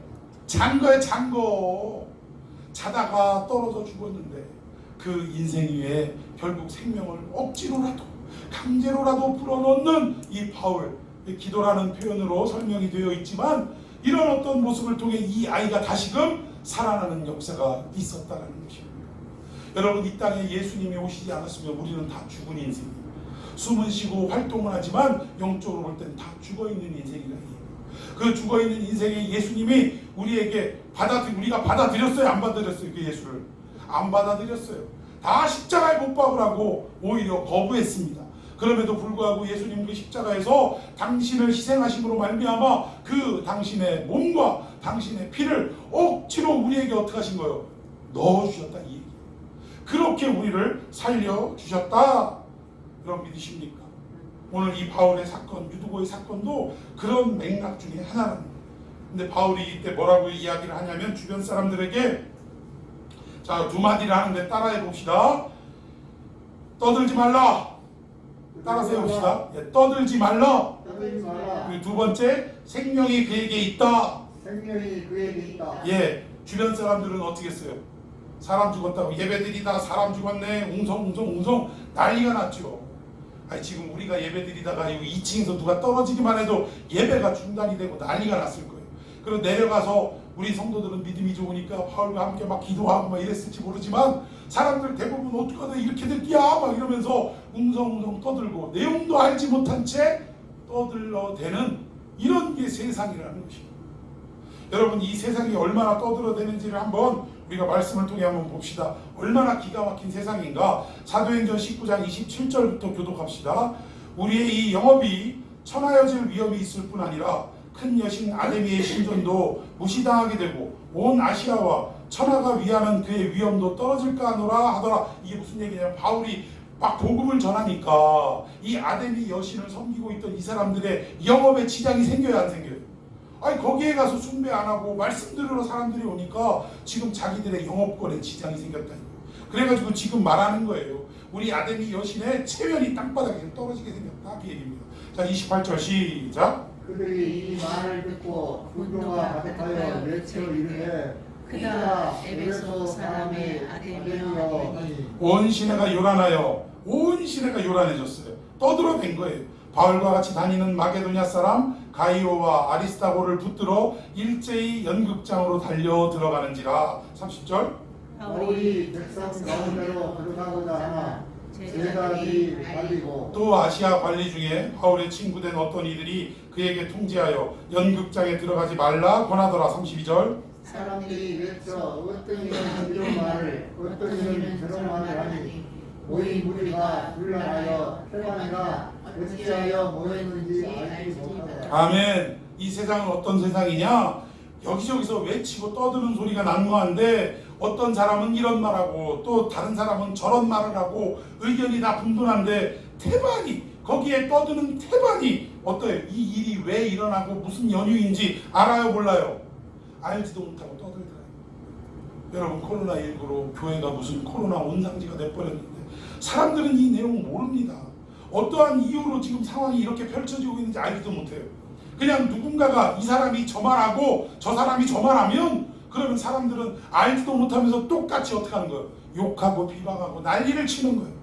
잔 거예요. 잔 거. 자다가 떨어져 죽었는데 그 인생 위에 결국 생명을 억지로라도 강제로라도 불어넣는 이 바울, 기도라는 표현으로 설명이 되어 있지만 이런 어떤 모습을 통해 이 아이가 다시금 살아나는 역사가 있었다는 것입니다. 여러분 이 땅에 예수님이 오시지 않았으면 우리는 다 죽은 인생이에요. 숨은 쉬고 활동을 하지만 영적으로 볼 때는 다 죽어있는 인생이에요. 그 죽어있는 인생에 예수님이 우리에게 우리가 받아들였어요? 안 받아들였어요? 그 예수를 안 받아들였어요. 다 십자가에 못 박으라고 오히려 거부했습니다. 그럼에도 불구하고 예수님 그 십자가에서 당신을 희생하심으로 말미암아 그 당신의 몸과 당신의 피를 억지로 우리에게 어떻게 하신 거예요? 넣어주셨다 이 얘기예요. 그렇게 우리를 살려주셨다. 여러분 믿으십니까? 오늘 이 바울의 사건, 유두고의 사건도 그런 맥락 중에 하나랍니다. 근데 바울이 이때 뭐라고 이야기를 하냐면 주변 사람들에게 자, 두 마디를 하는데 따라해 봅시다. 떠들지 말라. 따라서 해봅시다. 예, 떠들지 말라. 떠들지 말라. 그리고 두 번째, 생명이 그에게 있다. 생명이 그에게 있다. 예, 주변 사람들은 어떻게 했어요? 사람 죽었다고 예배드리다 사람 죽었네 웅성 난리가 났죠. 아니 지금 우리가 예배드리다가 2층에서 누가 떨어지기만 해도 예배가 중단이 되고 난리가 났을 거예요. 그리고 내려가서 우리 성도들은 믿음이 좋으니까 바울과 함께 막 기도하고 막 이랬을지 모르지만 사람들 대부분 어떻게 하다 이렇게 됐기야 막 이러면서 웅성웅성 떠들고 내용도 알지 못한 채 떠들어대는 이런 게 세상이라는 것입니다. 여러분 이 세상이 얼마나 떠들어대는지를 한번 우리가 말씀을 통해 한번 봅시다. 얼마나 기가 막힌 세상인가. 사도행전 19장 27절부터 교독합시다. 우리의 이 영업이 천하여질 위험이 있을 뿐 아니라 큰 여신 아데미의 신전도 무시당하게 되고 온 아시아와 천하가 위하는 그의 위험도 떨어질까 하노라 하더라. 이게 무슨 얘기냐면 바울이 막 복음을 전하니까 이 아데미 여신을 섬기고 있던 이 사람들의 영업에 지장이 생겨야 안 생겨요? 아니 거기에 가서 숭배 안 하고 말씀 들으러 사람들이 오니까 지금 자기들의 영업권에 지장이 생겼다는 거예요. 그래가지고 지금 말하는 거예요. 우리 아데미 여신의 체면이 땅바닥에 떨어지게 생겼다 그 얘기입니다. 자 28절 시작. 그들이 이 말을 듣고 분노가 가득하여 외쳐 이르되 그다 에베소 사람의 아데미여 하니 온 시내가 요란하여 온 시내가 요란해졌어요. 떠들어댄 거예요. 바울과 같이 다니는 마게도냐 사람 가이오와 아리스타고를 붙들어 일제히 연극장으로 달려 들어가는지라. 30절. 바울이 백성 가운데로 들어가고자 하나 제자들이 말리고 또 아시아 관리 중에 바울의 친구된 어떤 이들이 그에게 통지하여 연극장에 들어가지 말라 권하더라. 32절. 사람들이 외쳐 어떤 이는 이런 말을 어떤 이는 저런 말을 하니 모인 무리가 불란하여 회관이라 어찌하여 모였는지 알지 못하더라. 아멘. 이 세상은 어떤 세상이냐? 여기저기서 외치고 떠드는 소리가 난무한데 어떤 사람은 이런 말하고 또 다른 사람은 저런 말을 하고 의견이 다 분분한데 태반이 거기에 떠드는 태반이 어때요? 이 일이 왜 일어나고 무슨 연유인지 알아요 몰라요? 알지도 못하고 떠들더라고요. 여러분 코로나19로 교회가 무슨 코로나 온상지가 돼버렸는데 사람들은 이 내용을 모릅니다. 어떠한 이유로 지금 상황이 이렇게 펼쳐지고 있는지 알지도 못해요. 그냥 누군가가 이 사람이 저 말하고 저 사람이 저 말하면 그러면 사람들은 알지도 못하면서 똑같이 어떻게 하는 거예요? 욕하고 비방하고 난리를 치는 거예요.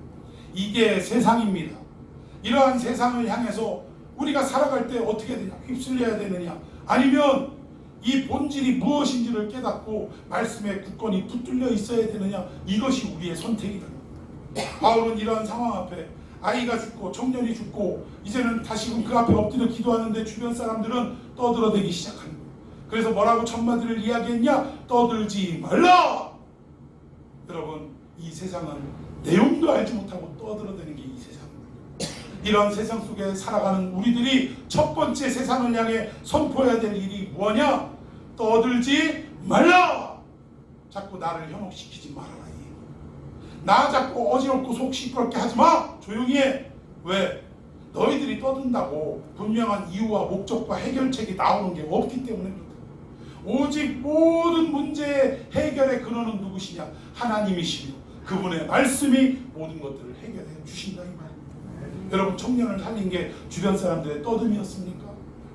이게 세상입니다. 이러한 세상을 향해서 우리가 살아갈 때 어떻게 되냐? 휩쓸려야 되느냐? 아니면 이 본질이 무엇인지를 깨닫고 말씀에 굳건히 붙들려 있어야 되느냐? 이것이 우리의 선택이다. 바울은 이러한 상황 앞에 아이가 죽고 청년이 죽고 이제는 다시금 그 앞에 엎드려 기도하는데 주변 사람들은 떠들어대기 시작하는 거예요. 그래서 뭐라고 첫마디를 이야기했냐? 떠들지 말라! 여러분 이 세상은 내용도 알지 못하고 떠들어대는 게 이 세상입니다. 이런 세상 속에 살아가는 우리들이 첫 번째 세상을 향해 선포해야 될 일이 뭐냐? 떠들지 말라! 자꾸 나를 현혹시키지 말아라. 나 자꾸 어지럽고 속 시끄럽게 하지마. 조용히 해. 왜? 너희들이 떠든다고 분명한 이유와 목적과 해결책이 나오는 게 없기 때문에 그렇다. 오직 모든 문제의 해결의 근원은 누구시냐? 하나님이시며 그분의 말씀이 모든 것들을 해결해 주신다 이 말입니다. 여러분 청년을 살린 게 주변 사람들의 떠듬이었습니까?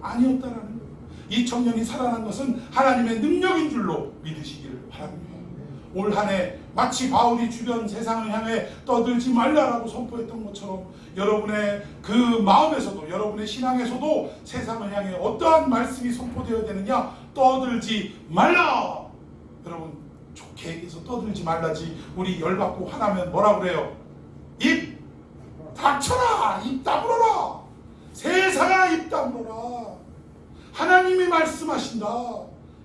아니었다라는 거예요. 이 청년이 살아난 것은 하나님의 능력인 줄로 믿으시기를 바랍니다. 올 한 해 마치 바울이 주변 세상을 향해 떠들지 말라라고 선포했던 것처럼 여러분의 그 마음에서도 여러분의 신앙에서도 세상을 향해 어떠한 말씀이 선포되어야 되느냐? 떠들지 말라! 여러분 좋게 얘기해서 떠들지 말라지. 우리 열받고 화나면 뭐라 그래요? 입 닥쳐라, 입 다물어라, 세상아 입 다물어라, 하나님이 말씀하신다.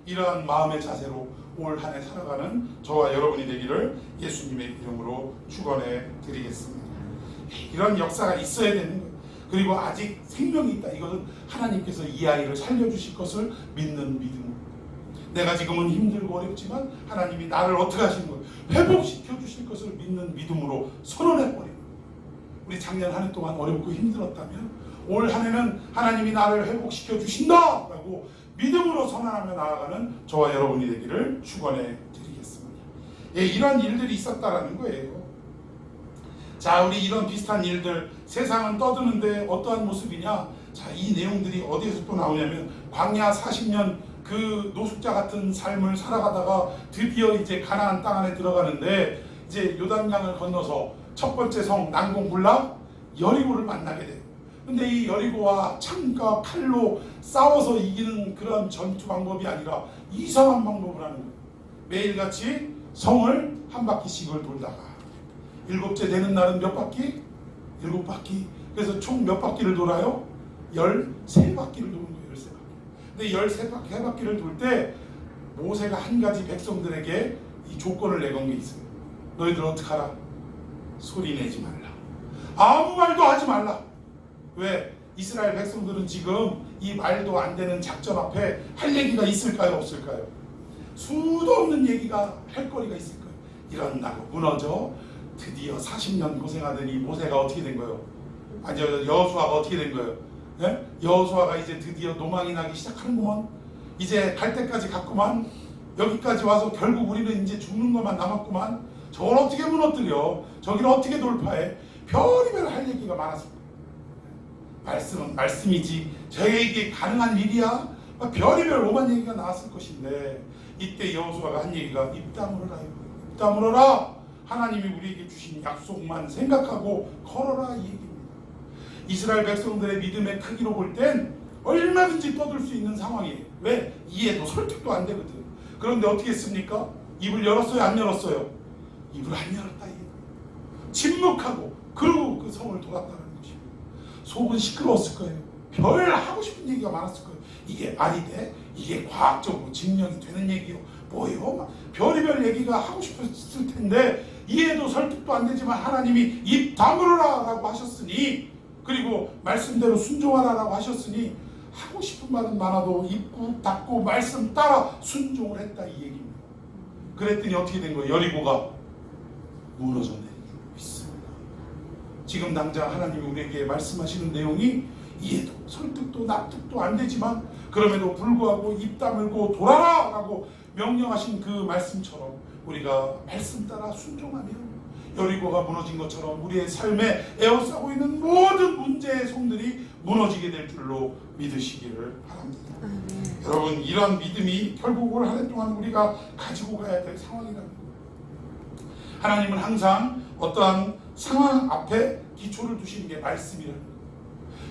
이러한 마음의 자세로 올 한 해 살아가는 저와 여러분이 되기를 예수님의 이름으로 축원해 드리겠습니다. 이런 역사가 있어야 되는 거예요. 그리고 아직 생명이 있다. 이것은 하나님께서 이 아이를 살려주실 것을 믿는 믿음. 내가 지금은 힘들고 어렵지만 하나님이 나를 어떻게 하시는 거예요? 회복시켜 주실 것을 믿는 믿음으로 선언해 버리는. 우리 작년 한 해 동안 어렵고 힘들었다면 올 한 해는 하나님이 나를 회복시켜 주신다라고 믿음으로 선언하며 나아가는 저와 여러분이 되기를 축원해 드리겠습니다. 예, 이런 일들이 있었다라는 거예요. 자, 우리 이런 비슷한 일들, 세상은 떠드는데 어떠한 모습이냐? 자, 이 내용들이 어디에서 또 나오냐면 광야 40년 그 노숙자 같은 삶을 살아가다가 드디어 이제 가나안 땅 안에 들어가는데 이제 요단강을 건너서 첫 번째 성 난공불락 여리고를 만나게 돼요. 근데 이 여리고와 창과 칼로 싸워서 이기는 그런 전투 방법이 아니라 이상한 방법을 하는 거예요. 매일같이 성을 한 바퀴씩을 돌다가 일곱째 되는 날은 몇 바퀴? 7바퀴. 그래서 총 몇 바퀴를 돌아요? 13바퀴를 도는 거예요. 13바퀴. 근데 13바퀴를 돌 때 모세가 한 가지 백성들에게 이 조건을 내건 게 있어요. 너희들 어떡하라? 소리 내지 말라. 아무 말도 하지 말라. 왜? 이스라엘 백성들은 지금 이 말도 안 되는 작전 앞에 할 얘기가 있을까요? 없을까요? 수도 없는 얘기가 할 거리가 있을 거예요. 이런다고 무너져 드디어 40년 고생하더니 모세가 어떻게 된 거예요? 아니 여호수아가 어떻게 된 거예요? 예? 여호수아가 이제 드디어 노망이 나기 시작하는구만. 이제 갈 때까지 갔구만. 여기까지 와서 결국 우리는 이제 죽는 것만 남았구만. 저걸 어떻게 무너뜨려? 저기를 어떻게 돌파해? 별의별 할 얘기가 많았습니다. 말씀은 말씀이지 저에게 가능한 일이야? 별의별 오만 얘기가 나왔을 것인데 이때 여호수아가 한 얘기가 입 다물어라. 입 다물어라. 하나님이 우리에게 주신 약속만 생각하고 걸어라 이 얘기입니다. 이스라엘 백성들의 믿음의 크기로 볼 땐 얼마든지 떠들 수 있는 상황이에요. 왜? 이해도 설득도 안 되거든. 그런데 어떻게 했습니까? 입을 열었어요? 안 열었어요? 입을 안 열었다. 침묵하고 그러고 그 성을 돌았다는 것입니다. 속은 시끄러웠을 거예요. 별 하고 싶은 얘기가 많았을 거예요. 이게 말이 돼? 이게 과학적으로 증명이 되는 얘기요? 뭐예요? 막 별의별 얘기가 하고 싶었을 텐데 이해도 설득도 안 되지만 하나님이 입 다물어라 라고 하셨으니, 그리고 말씀대로 순종하라 라고 하셨으니 하고 싶은 말은 많아도 입 꾹 닫고 말씀 따라 순종을 했다 이 얘기입니다. 그랬더니 어떻게 된 거예요? 여리고가 무너져 내리고 있습니다. 지금 당장 하나님이 우리에게 말씀하시는 내용이 이해도 설득도 납득도 안 되지만 그럼에도 불구하고 입 다물고 돌아라 라고 명령하신 그 말씀처럼 우리가 말씀 따라 순종하면 여리고가 무너진 것처럼 우리의 삶에 에워싸고 있는 모든 문제의 성들이 무너지게 될 줄로 믿으시기를 바랍니다. 여러분, 이런 믿음이 결국 올 한 해 동안 우리가 가지고 가야 될 상황이라는 거예요. 하나님은 항상 어떠한 상황 앞에 기초를 두시는 게 말씀이라는 거예요.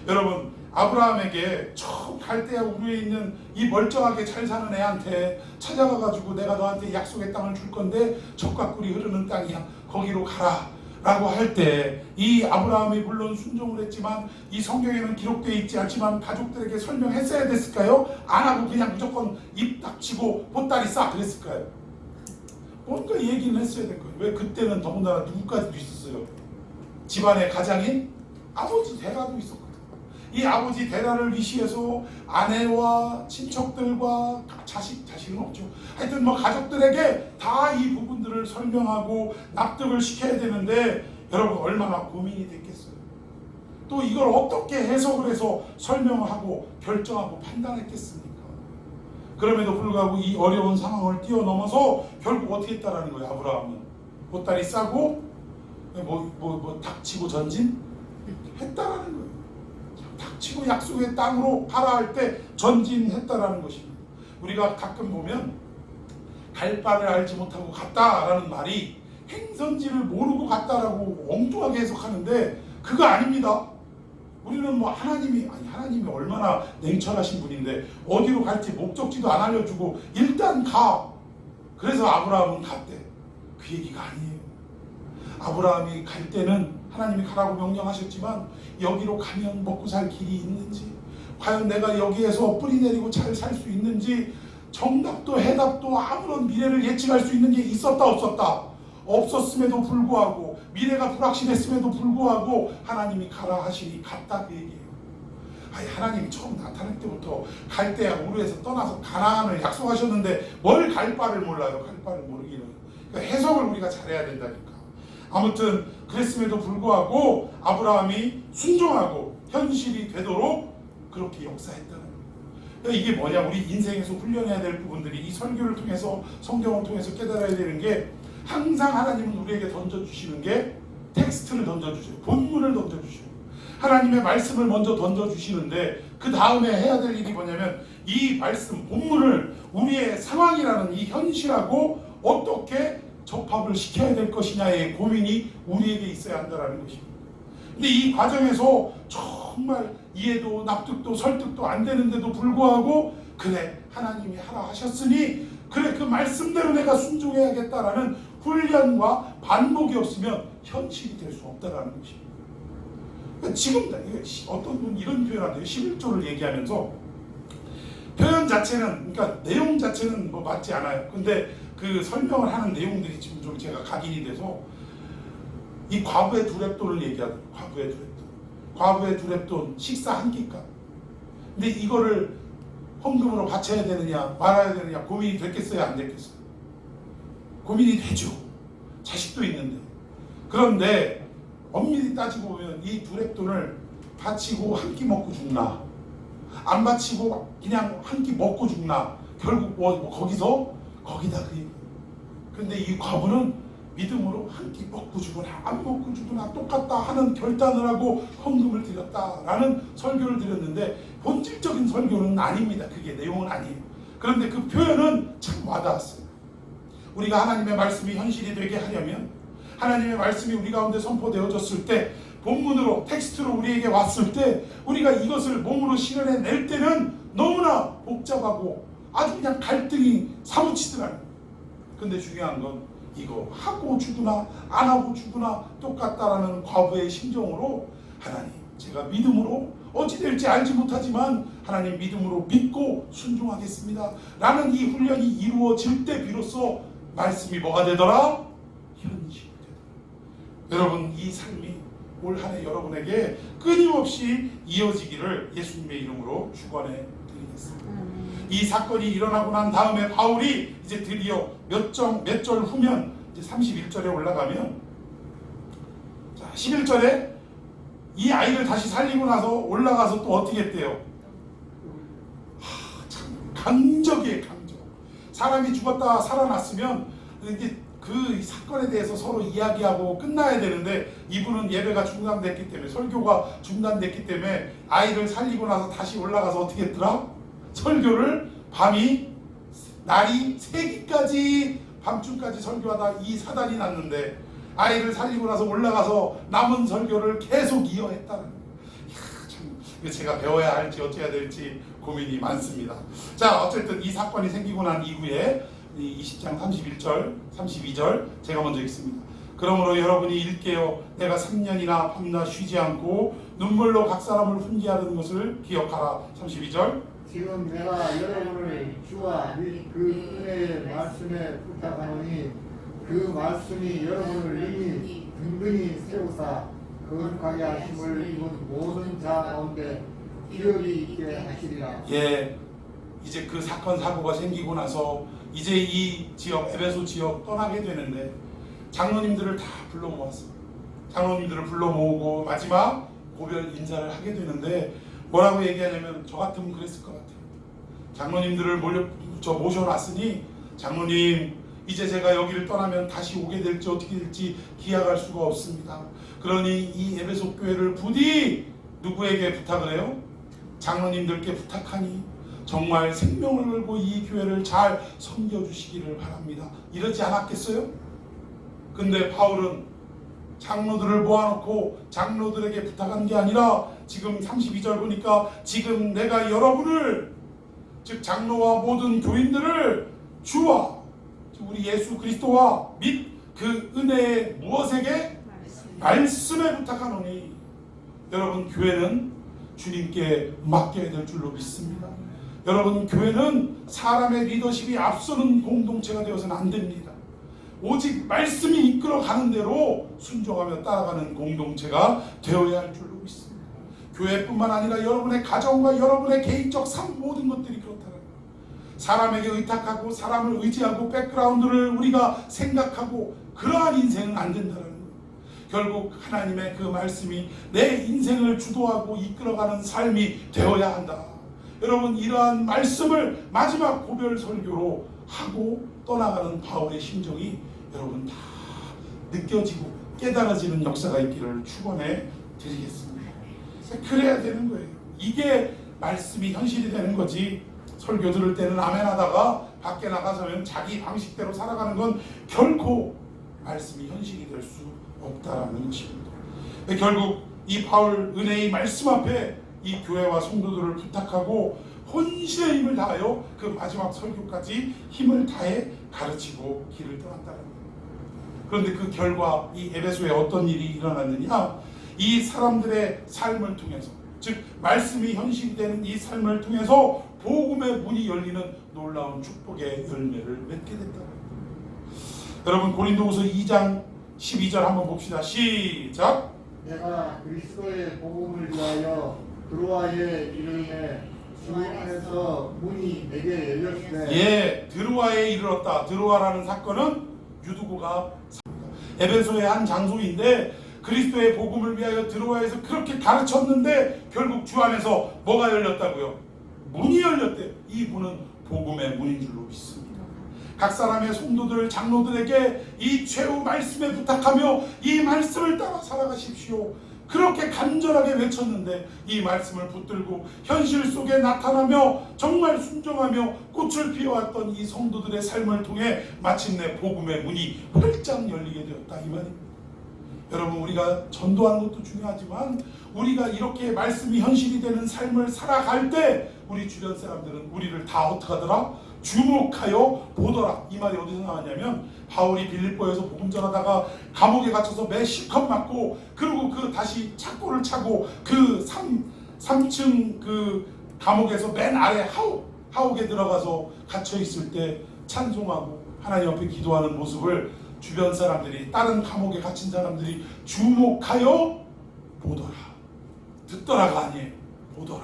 여러분, 아브라함에게 처음 갈대아 우르에 있는 이 멀쩡하게 잘 사는 애한테 찾아가가지고 내가 너한테 약속의 땅을 줄 건데 젖과 꿀이 흐르는 땅이야, 거기로 가라 라고 할 때 이 아브라함이 물론 순종을 했지만 이 성경에는 기록되어 있지 않지만 가족들에게 설명했어야 됐을까요? 안 하고 그냥 무조건 입 닥치고 보따리 싸 그랬을까요? 뭔가 얘기는 했어야 될 거예요. 왜? 그때는 더군다나 누구까지도 있었어요? 집안의 가장인 아버지 대라도 있었거든요. 이 아버지 대라를 위시해서 아내와 친척들과 자식은 없죠. 하여튼 뭐 가족들에게 다 이 부분들을 설명하고 납득을 시켜야 되는데 여러분 얼마나 고민이 됐겠어요. 또 이걸 어떻게 해석을 해서 설명하고 결정하고 판단했겠습니까? 그럼에도 불구하고 이 어려운 상황을 뛰어넘어서 결국 어떻게 했다라는 거예요. 아브라함은 보따리 싸고 닥치고 전진 했다라는 거예요. 닥치고 약속의 땅으로 가라 할 때 전진했다라는 것입니다. 우리가 가끔 보면 갈 바를 알지 못하고 갔다라는 말이 행선지를 모르고 갔다라고 엉뚱하게 해석하는데 그거 아닙니다. 우리는 뭐 하나님이 얼마나 냉철하신 분인데 어디로 갈지 목적지도 안 알려주고 일단 가. 그래서 아브라함은 갔대. 그 얘기가 아니에요. 아브라함이 갈 때는 하나님이 가라고 명령하셨지만 여기로 가면 먹고 살 길이 있는지, 과연 내가 여기에서 뿌리 내리고 잘 살 수 있는지, 정답도 해답도 아무런 미래를 예측할 수 있는 게 있었다 없었다? 없었음에도 불구하고, 미래가 불확실했음에도 불구하고 하나님이 가라 하시니 갔다, 그 얘기예요. 아니, 하나님이 처음 나타날 때부터 갈대아 우르에서 떠나서 가나안을 약속하셨는데 뭘 갈 바를 몰라요. 갈 바를 모르기는. 그러니까 해석을 우리가 잘해야 된다니까. 아무튼 그랬음에도 불구하고 아브라함이 순종하고 현실이 되도록 그렇게 역사했다는 거예요. 그러니까 이게 뭐냐, 우리 인생에서 훈련해야 될 부분들이 이 설교를 통해서, 성경을 통해서 깨달아야 되는 게, 항상 하나님은 우리에게 던져주시는 게 텍스트를 던져주셔요. 본문을 던져주셔요. 하나님의 말씀을 먼저 던져주시는데 그 다음에 해야 될 일이 뭐냐면 이 말씀, 본문을 우리의 상황이라는 이 현실하고 어떻게 접합을 시켜야 될 것이냐의 고민이 우리에게 있어야 한다는 것입니다. 근데 이 과정에서 정말 이해도 납득도 설득도 안 되는데도 불구하고, 그래 하나님이 하라 하셨으니 그래 그 말씀대로 내가 순종해야겠다라는 훈련과 반복이 없으면 현실이 될 수 없다라는 것입니다. 지금 어떤 분 이런 표현을 해요. 11조를 얘기하면서 표현 자체는, 그러니까 내용 자체는 뭐 맞지 않아요. 근데 그 설명을 하는 내용들이 지금 좀 제가 각인이 돼서, 이 과부의 두렙돈을 얘기하더라고요. 과부의 두렙돈. 과부의 두렙돈 식사 한 끼값. 근데 이거를 헌금으로 바쳐야 되느냐 말아야 되느냐 고민이 됐겠어요, 안 됐겠어요? 고민이 되죠. 자식도 있는데. 그런데 엄밀히 따지고 보면 이 두렙돈을 바치고 한 끼 먹고 죽나, 안 바치고 그냥 한 끼 먹고 죽나, 결국 거기다 그 얘기. 근데 이 과부는 믿음으로 한 끼 먹고 죽으나 안 먹고 죽으나 똑같다 하는 결단을 하고 헌금을 드렸다라는 설교를 드렸는데, 본질적인 설교는 아닙니다. 그게 내용은 아니에요. 그런데 그 표현은 참 와닿았어요. 우리가 하나님의 말씀이 현실이 되게 하려면, 하나님의 말씀이 우리 가운데 선포되어졌을 때, 본문으로 텍스트로 우리에게 왔을 때, 우리가 이것을 몸으로 실현해낼 때는 너무나 복잡하고 아주 그냥 갈등이 사무치더라고요. 근데 중요한 건 이거 하고 죽으나 안 하고 죽으나 똑같다라는 과부의 심정으로, 하나님 제가 믿음으로 어찌 될지 알지 못하지만 하나님 믿음으로 믿고 순종하겠습니다 라는 이 훈련이 이루어질 때 비로소 말씀이 뭐가 되더라? 현실이 되더라. 여러분, 이 삶이 올 한 해 여러분에게 끊임없이 이어지기를 예수님의 이름으로 축원해 드리겠습니다. 이 사건이 일어나고 난 다음에 바울이 이제 드디어 몇 절 후면 이제 31절에 올라가면, 자 11절에 이 아이를 다시 살리고 나서 올라가서 또 어떻게 했대요? 참 강적이에요, 강적. 사람이 죽었다 살아났으면 이제 그 사건에 대해서 서로 이야기하고 끝나야 되는데, 이분은 예배가 중단됐기 때문에, 설교가 중단됐기 때문에 아이를 살리고 나서 다시 올라가서 어떻게 했더라? 설교를 날이 새기까지 밤중까지 설교하다 이 사단이 났는데, 아이를 살리고 나서 올라가서 남은 설교를 계속 이어했다는 거예요. 참 제가 배워야 할지 어찌해야 될지 고민이 많습니다. 자, 어쨌든 이 사건이 생기고 난 이후에 20장 31절 32절 제가 먼저 읽습니다. 그러므로 여러분이 일깨어 내가 3년이나 밤낮 쉬지 않고 눈물로 각 사람을 훈계하는 것을 기억하라. 32절 지금 내가 여러분을 주와 그 은혜의 말씀에 부탁하노니 그 말씀이 여러분을 이미 든든히 세우사 거룩하게 하심을 입은 모든 자 가운데 기억이 있게 하시리라. 예, 이제 그 사건 사고가 생기고 나서 이제 이 지역, 에베소 지역 떠나게 되는데, 장로님들을 다 불러 모았어요. 장로님들을 불러 모으고 마지막 고별 인사를 하게 되는데, 뭐라고 얘기하냐면, 저 같으면 그랬을 것 같아요. 장로님들을 모셔놨으니, 장로님 이제 제가 여기를 떠나면 다시 오게 될지 어떻게 될지 기약할 수가 없습니다. 그러니 이 에베소 교회를 부디 누구에게 부탁을 해요? 장로님들께 부탁하니 정말 생명을 걸고 이 교회를 잘 섬겨주시기를 바랍니다. 이러지 않았겠어요? 근데 바울은 장로들을 모아놓고 장로들에게 부탁한 게 아니라, 지금 32절 보니까 지금 내가 여러분을, 즉 장로와 모든 교인들을 주와, 우리 예수 그리스도와 및 그 은혜의 무엇에게? 말씀에 부탁하노니. 여러분, 교회는 주님께 맡겨야 될 줄로 믿습니다. 여러분, 교회는 사람의 리더십이 앞서는 공동체가 되어서는 안 됩니다. 오직 말씀이 이끌어가는 대로 순종하며 따라가는 공동체가 되어야 할 줄로 믿습니다. 교회뿐만 아니라 여러분의 가정과 여러분의 개인적 삶 모든 것들이 그렇다는 거예요. 사람에게 의탁하고 사람을 의지하고 백그라운드를 우리가 생각하고 그러한 인생은 안 된다는 거예요. 결국 하나님의 그 말씀이 내 인생을 주도하고 이끌어가는 삶이 되어야 한다. 여러분, 이러한 말씀을 마지막 고별 설교로 하고 떠나가는 바울의 심정이 여러분 다 느껴지고 깨달아지는 역사가 있기를 축원해 드리겠습니다. 그래야 되는 거예요. 이게 말씀이 현실이 되는 거지. 설교 들을 때는 아멘 하다가 밖에 나가서는 자기 방식대로 살아가는 건 결코 말씀이 현실이 될 수 없다라는 것입니다. 결국 이 바울 은혜의 말씀 앞에 이 교회와 성도들을 부탁하고 혼신의 힘을 다하여 그 마지막 설교까지 힘을 다해 가르치고 길을 떠났다는 거예요. 그런데 그 결과 이 에베소에 어떤 일이 일어났느냐? 이 사람들의 삶을 통해서, 즉 말씀이 현실이 되는 이 삶을 통해서 복음의 문이 열리는 놀라운 축복의 열매를 맺게 됐다는 거예요. 여러분, 고린도후서 2장 12절 한번 봅시다. 시작. 내가 그리스도의 복음을 위하여 드로아에 이르매 주 안에서 문이 내게 열렸으되. 예, 드로아에 이르렀다. 드로아라는 사건은 유두고가 에베소의 한 장소인데 그리스도의 복음을 위하여 드로아에서 그렇게 가르쳤는데 결국 주 안에서 뭐가 열렸다고요? 문이 열렸대요. 이 문은 복음의 문인 줄로 믿습니다. 각 사람의 성도들, 장로들에게 이 최후 말씀에 부탁하며 이 말씀을 따라 살아가십시오. 그렇게 간절하게 외쳤는데 이 말씀을 붙들고 현실 속에 나타나며 정말 순종하며 꽃을 피워왔던 이 성도들의 삶을 통해 마침내 복음의 문이 활짝 열리게 되었다, 이 말입니다. 여러분, 우리가 전도하는 것도 중요하지만 우리가 이렇게 말씀이 현실이 되는 삶을 살아갈 때 우리 주변 사람들은 우리를 다 어떻게 하더라? 주목하여 보더라. 이 말이 어디서 나왔냐면 바울이 빌립보에서 복음 전하다가 감옥에 갇혀서 매 실컷 맞고 그리고 그 다시 착고를 차고 그 3층 그 감옥에서 맨 아래 하옥에 들어가서 갇혀 있을 때 찬송하고 하나님 앞에 기도하는 모습을 주변 사람들이, 다른 감옥에 갇힌 사람들이 주목하여 보더라. 듣더라가 아니에요. 보더라.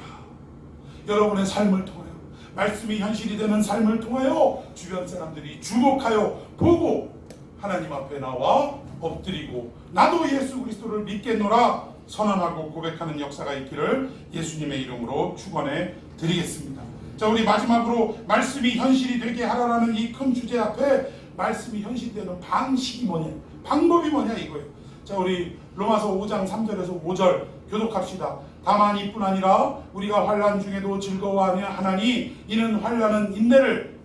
여러분의 삶을 통하여, 말씀이 현실이 되는 삶을 통하여 주변 사람들이 주목하여 보고 하나님 앞에 나와 엎드리고 나도 예수 그리스도를 믿겠노라 선언하고 고백하는 역사가 있기를 예수님의 이름으로 축원해 드리겠습니다. 자, 우리 마지막으로 말씀이 현실이 되게 하라라는 이 큰 주제 앞에 말씀이 현실되는 방식이 뭐냐, 방법이 뭐냐 이거예요. 자, 우리 로마서 5장 3절에서 5절 교독합시다. 다만 이뿐 아니라 우리가 환난 중에도 즐거워하냐 하나니 이는 환난은 인내를,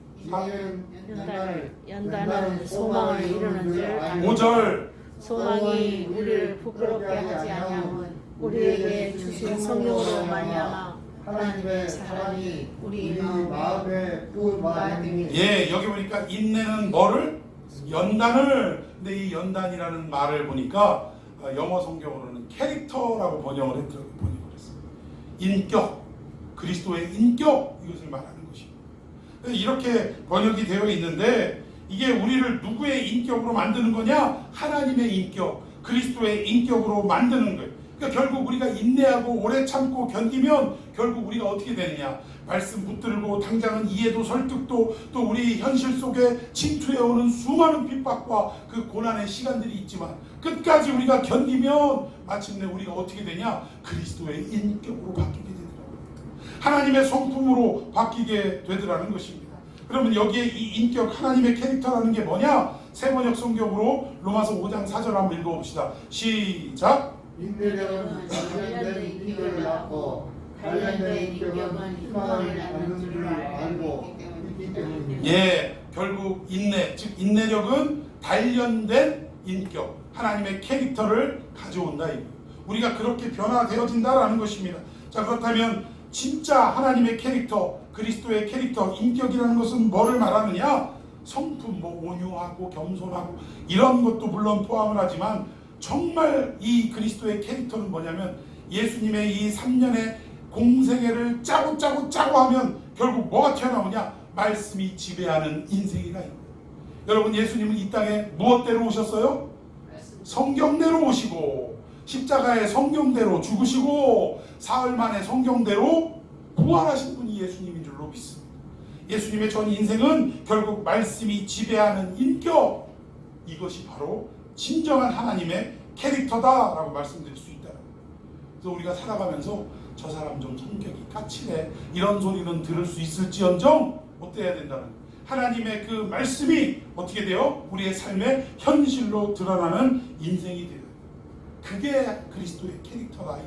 연단은 소망을 이루는 줄 알고 5절 소망이 우리를 부끄럽게 하지 아니하면 우리에게 주신 성령으로 말미암아 하나님의 사랑이 우리 마음에 부어하니. 예, 여기 보니까 인내는 뭐를? 연단을. 근데 이 연단이라는 말을 보니까 영어 성경으로는 캐릭터라고 번역을 했더라고요. 인격, 그리스도의 인격, 이것을 말하는 것입니다. 이렇게 번역이 되어 있는데 이게 우리를 누구의 인격으로 만드는 거냐? 하나님의 인격, 그리스도의 인격으로 만드는 거예요. 그러니까 결국 우리가 인내하고 오래 참고 견디면 결국 우리가 어떻게 되느냐? 말씀 붙들고 당장은 이해도 설득도 또 우리 현실 속에 침투해오는 수많은 핍박과 그 고난의 시간들이 있지만 끝까지 우리가 견디면 마침내 우리가 어떻게 되냐? 그리스도의 인격으로 바뀌게 되더라고요. 하나님의 성품으로 바뀌게 되더라는 것입니다. 그러면 여기에 이 인격, 하나님의 캐릭터라는 게 뭐냐? 세번역 성경으로 로마서 5장 4절 한번 읽어봅시다. 시작. 인내력은 단련된 인격을 낳고 단련된 인격은 희망을 갖는 줄 알고 있기 때문입니다. 예, 결국 인내, 즉 인내력은 단련된 인격, 하나님의 캐릭터를 가져온다. 우리가 그렇게 변화되어진다라는 것입니다. 자, 그렇다면 진짜 하나님의 캐릭터, 그리스도의 캐릭터, 인격이라는 것은 뭐를 말하느냐? 성품, 온유하고 겸손하고 이런 것도 물론 포함을 하지만 정말 이 그리스도의 캐릭터는 뭐냐면 예수님의 이 3년의 공생애를 짜고 하면 결국 뭐가 튀어나오냐? 말씀이 지배하는 인생이라. 여러분, 예수님은 이 땅에 무엇대로 오셨어요? 성경대로 오시고 십자가에 성경대로 죽으시고 사흘 만에 성경대로 부활하신 분이 예수님인 줄로 믿습니다. 예수님의 전 인생은 결국 말씀이 지배하는 인격, 이것이 바로 진정한 하나님의 캐릭터다라고 말씀드릴 수 있다. 그래서 우리가 살아가면서 저 사람 좀 성격이 까칠해 이런 소리는 들을 수 있을지언정 어때야 된다는 거예요. 하나님의 그 말씀이 어떻게 돼요? 우리의 삶의 현실로 드러나는 인생이 돼요. 그게 그리스도의 캐릭터다.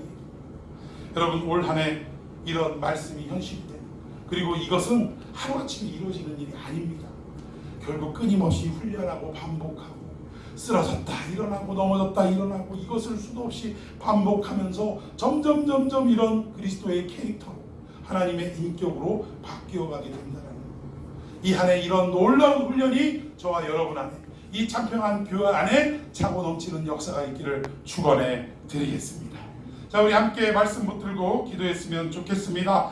여러분, 올 한 해 이런 말씀이 현실이 돼요. 그리고 이것은 하루아침에 이루어지는 일이 아닙니다. 결국 끊임없이 훈련하고 반복하고 쓰러졌다 일어나고 넘어졌다 일어나고 이것을 수도 없이 반복하면서 점점 이런 그리스도의 캐릭터로 하나님의 인격으로 바뀌어가게 된다는 거예요. 이 한 해 이런 놀라운 훈련이 저와 여러분 안에, 이 참평한 교회 안에 차고 넘치는 역사가 있기를 축원해 드리겠습니다. 자, 우리 함께 말씀 붙들고 기도했으면 좋겠습니다.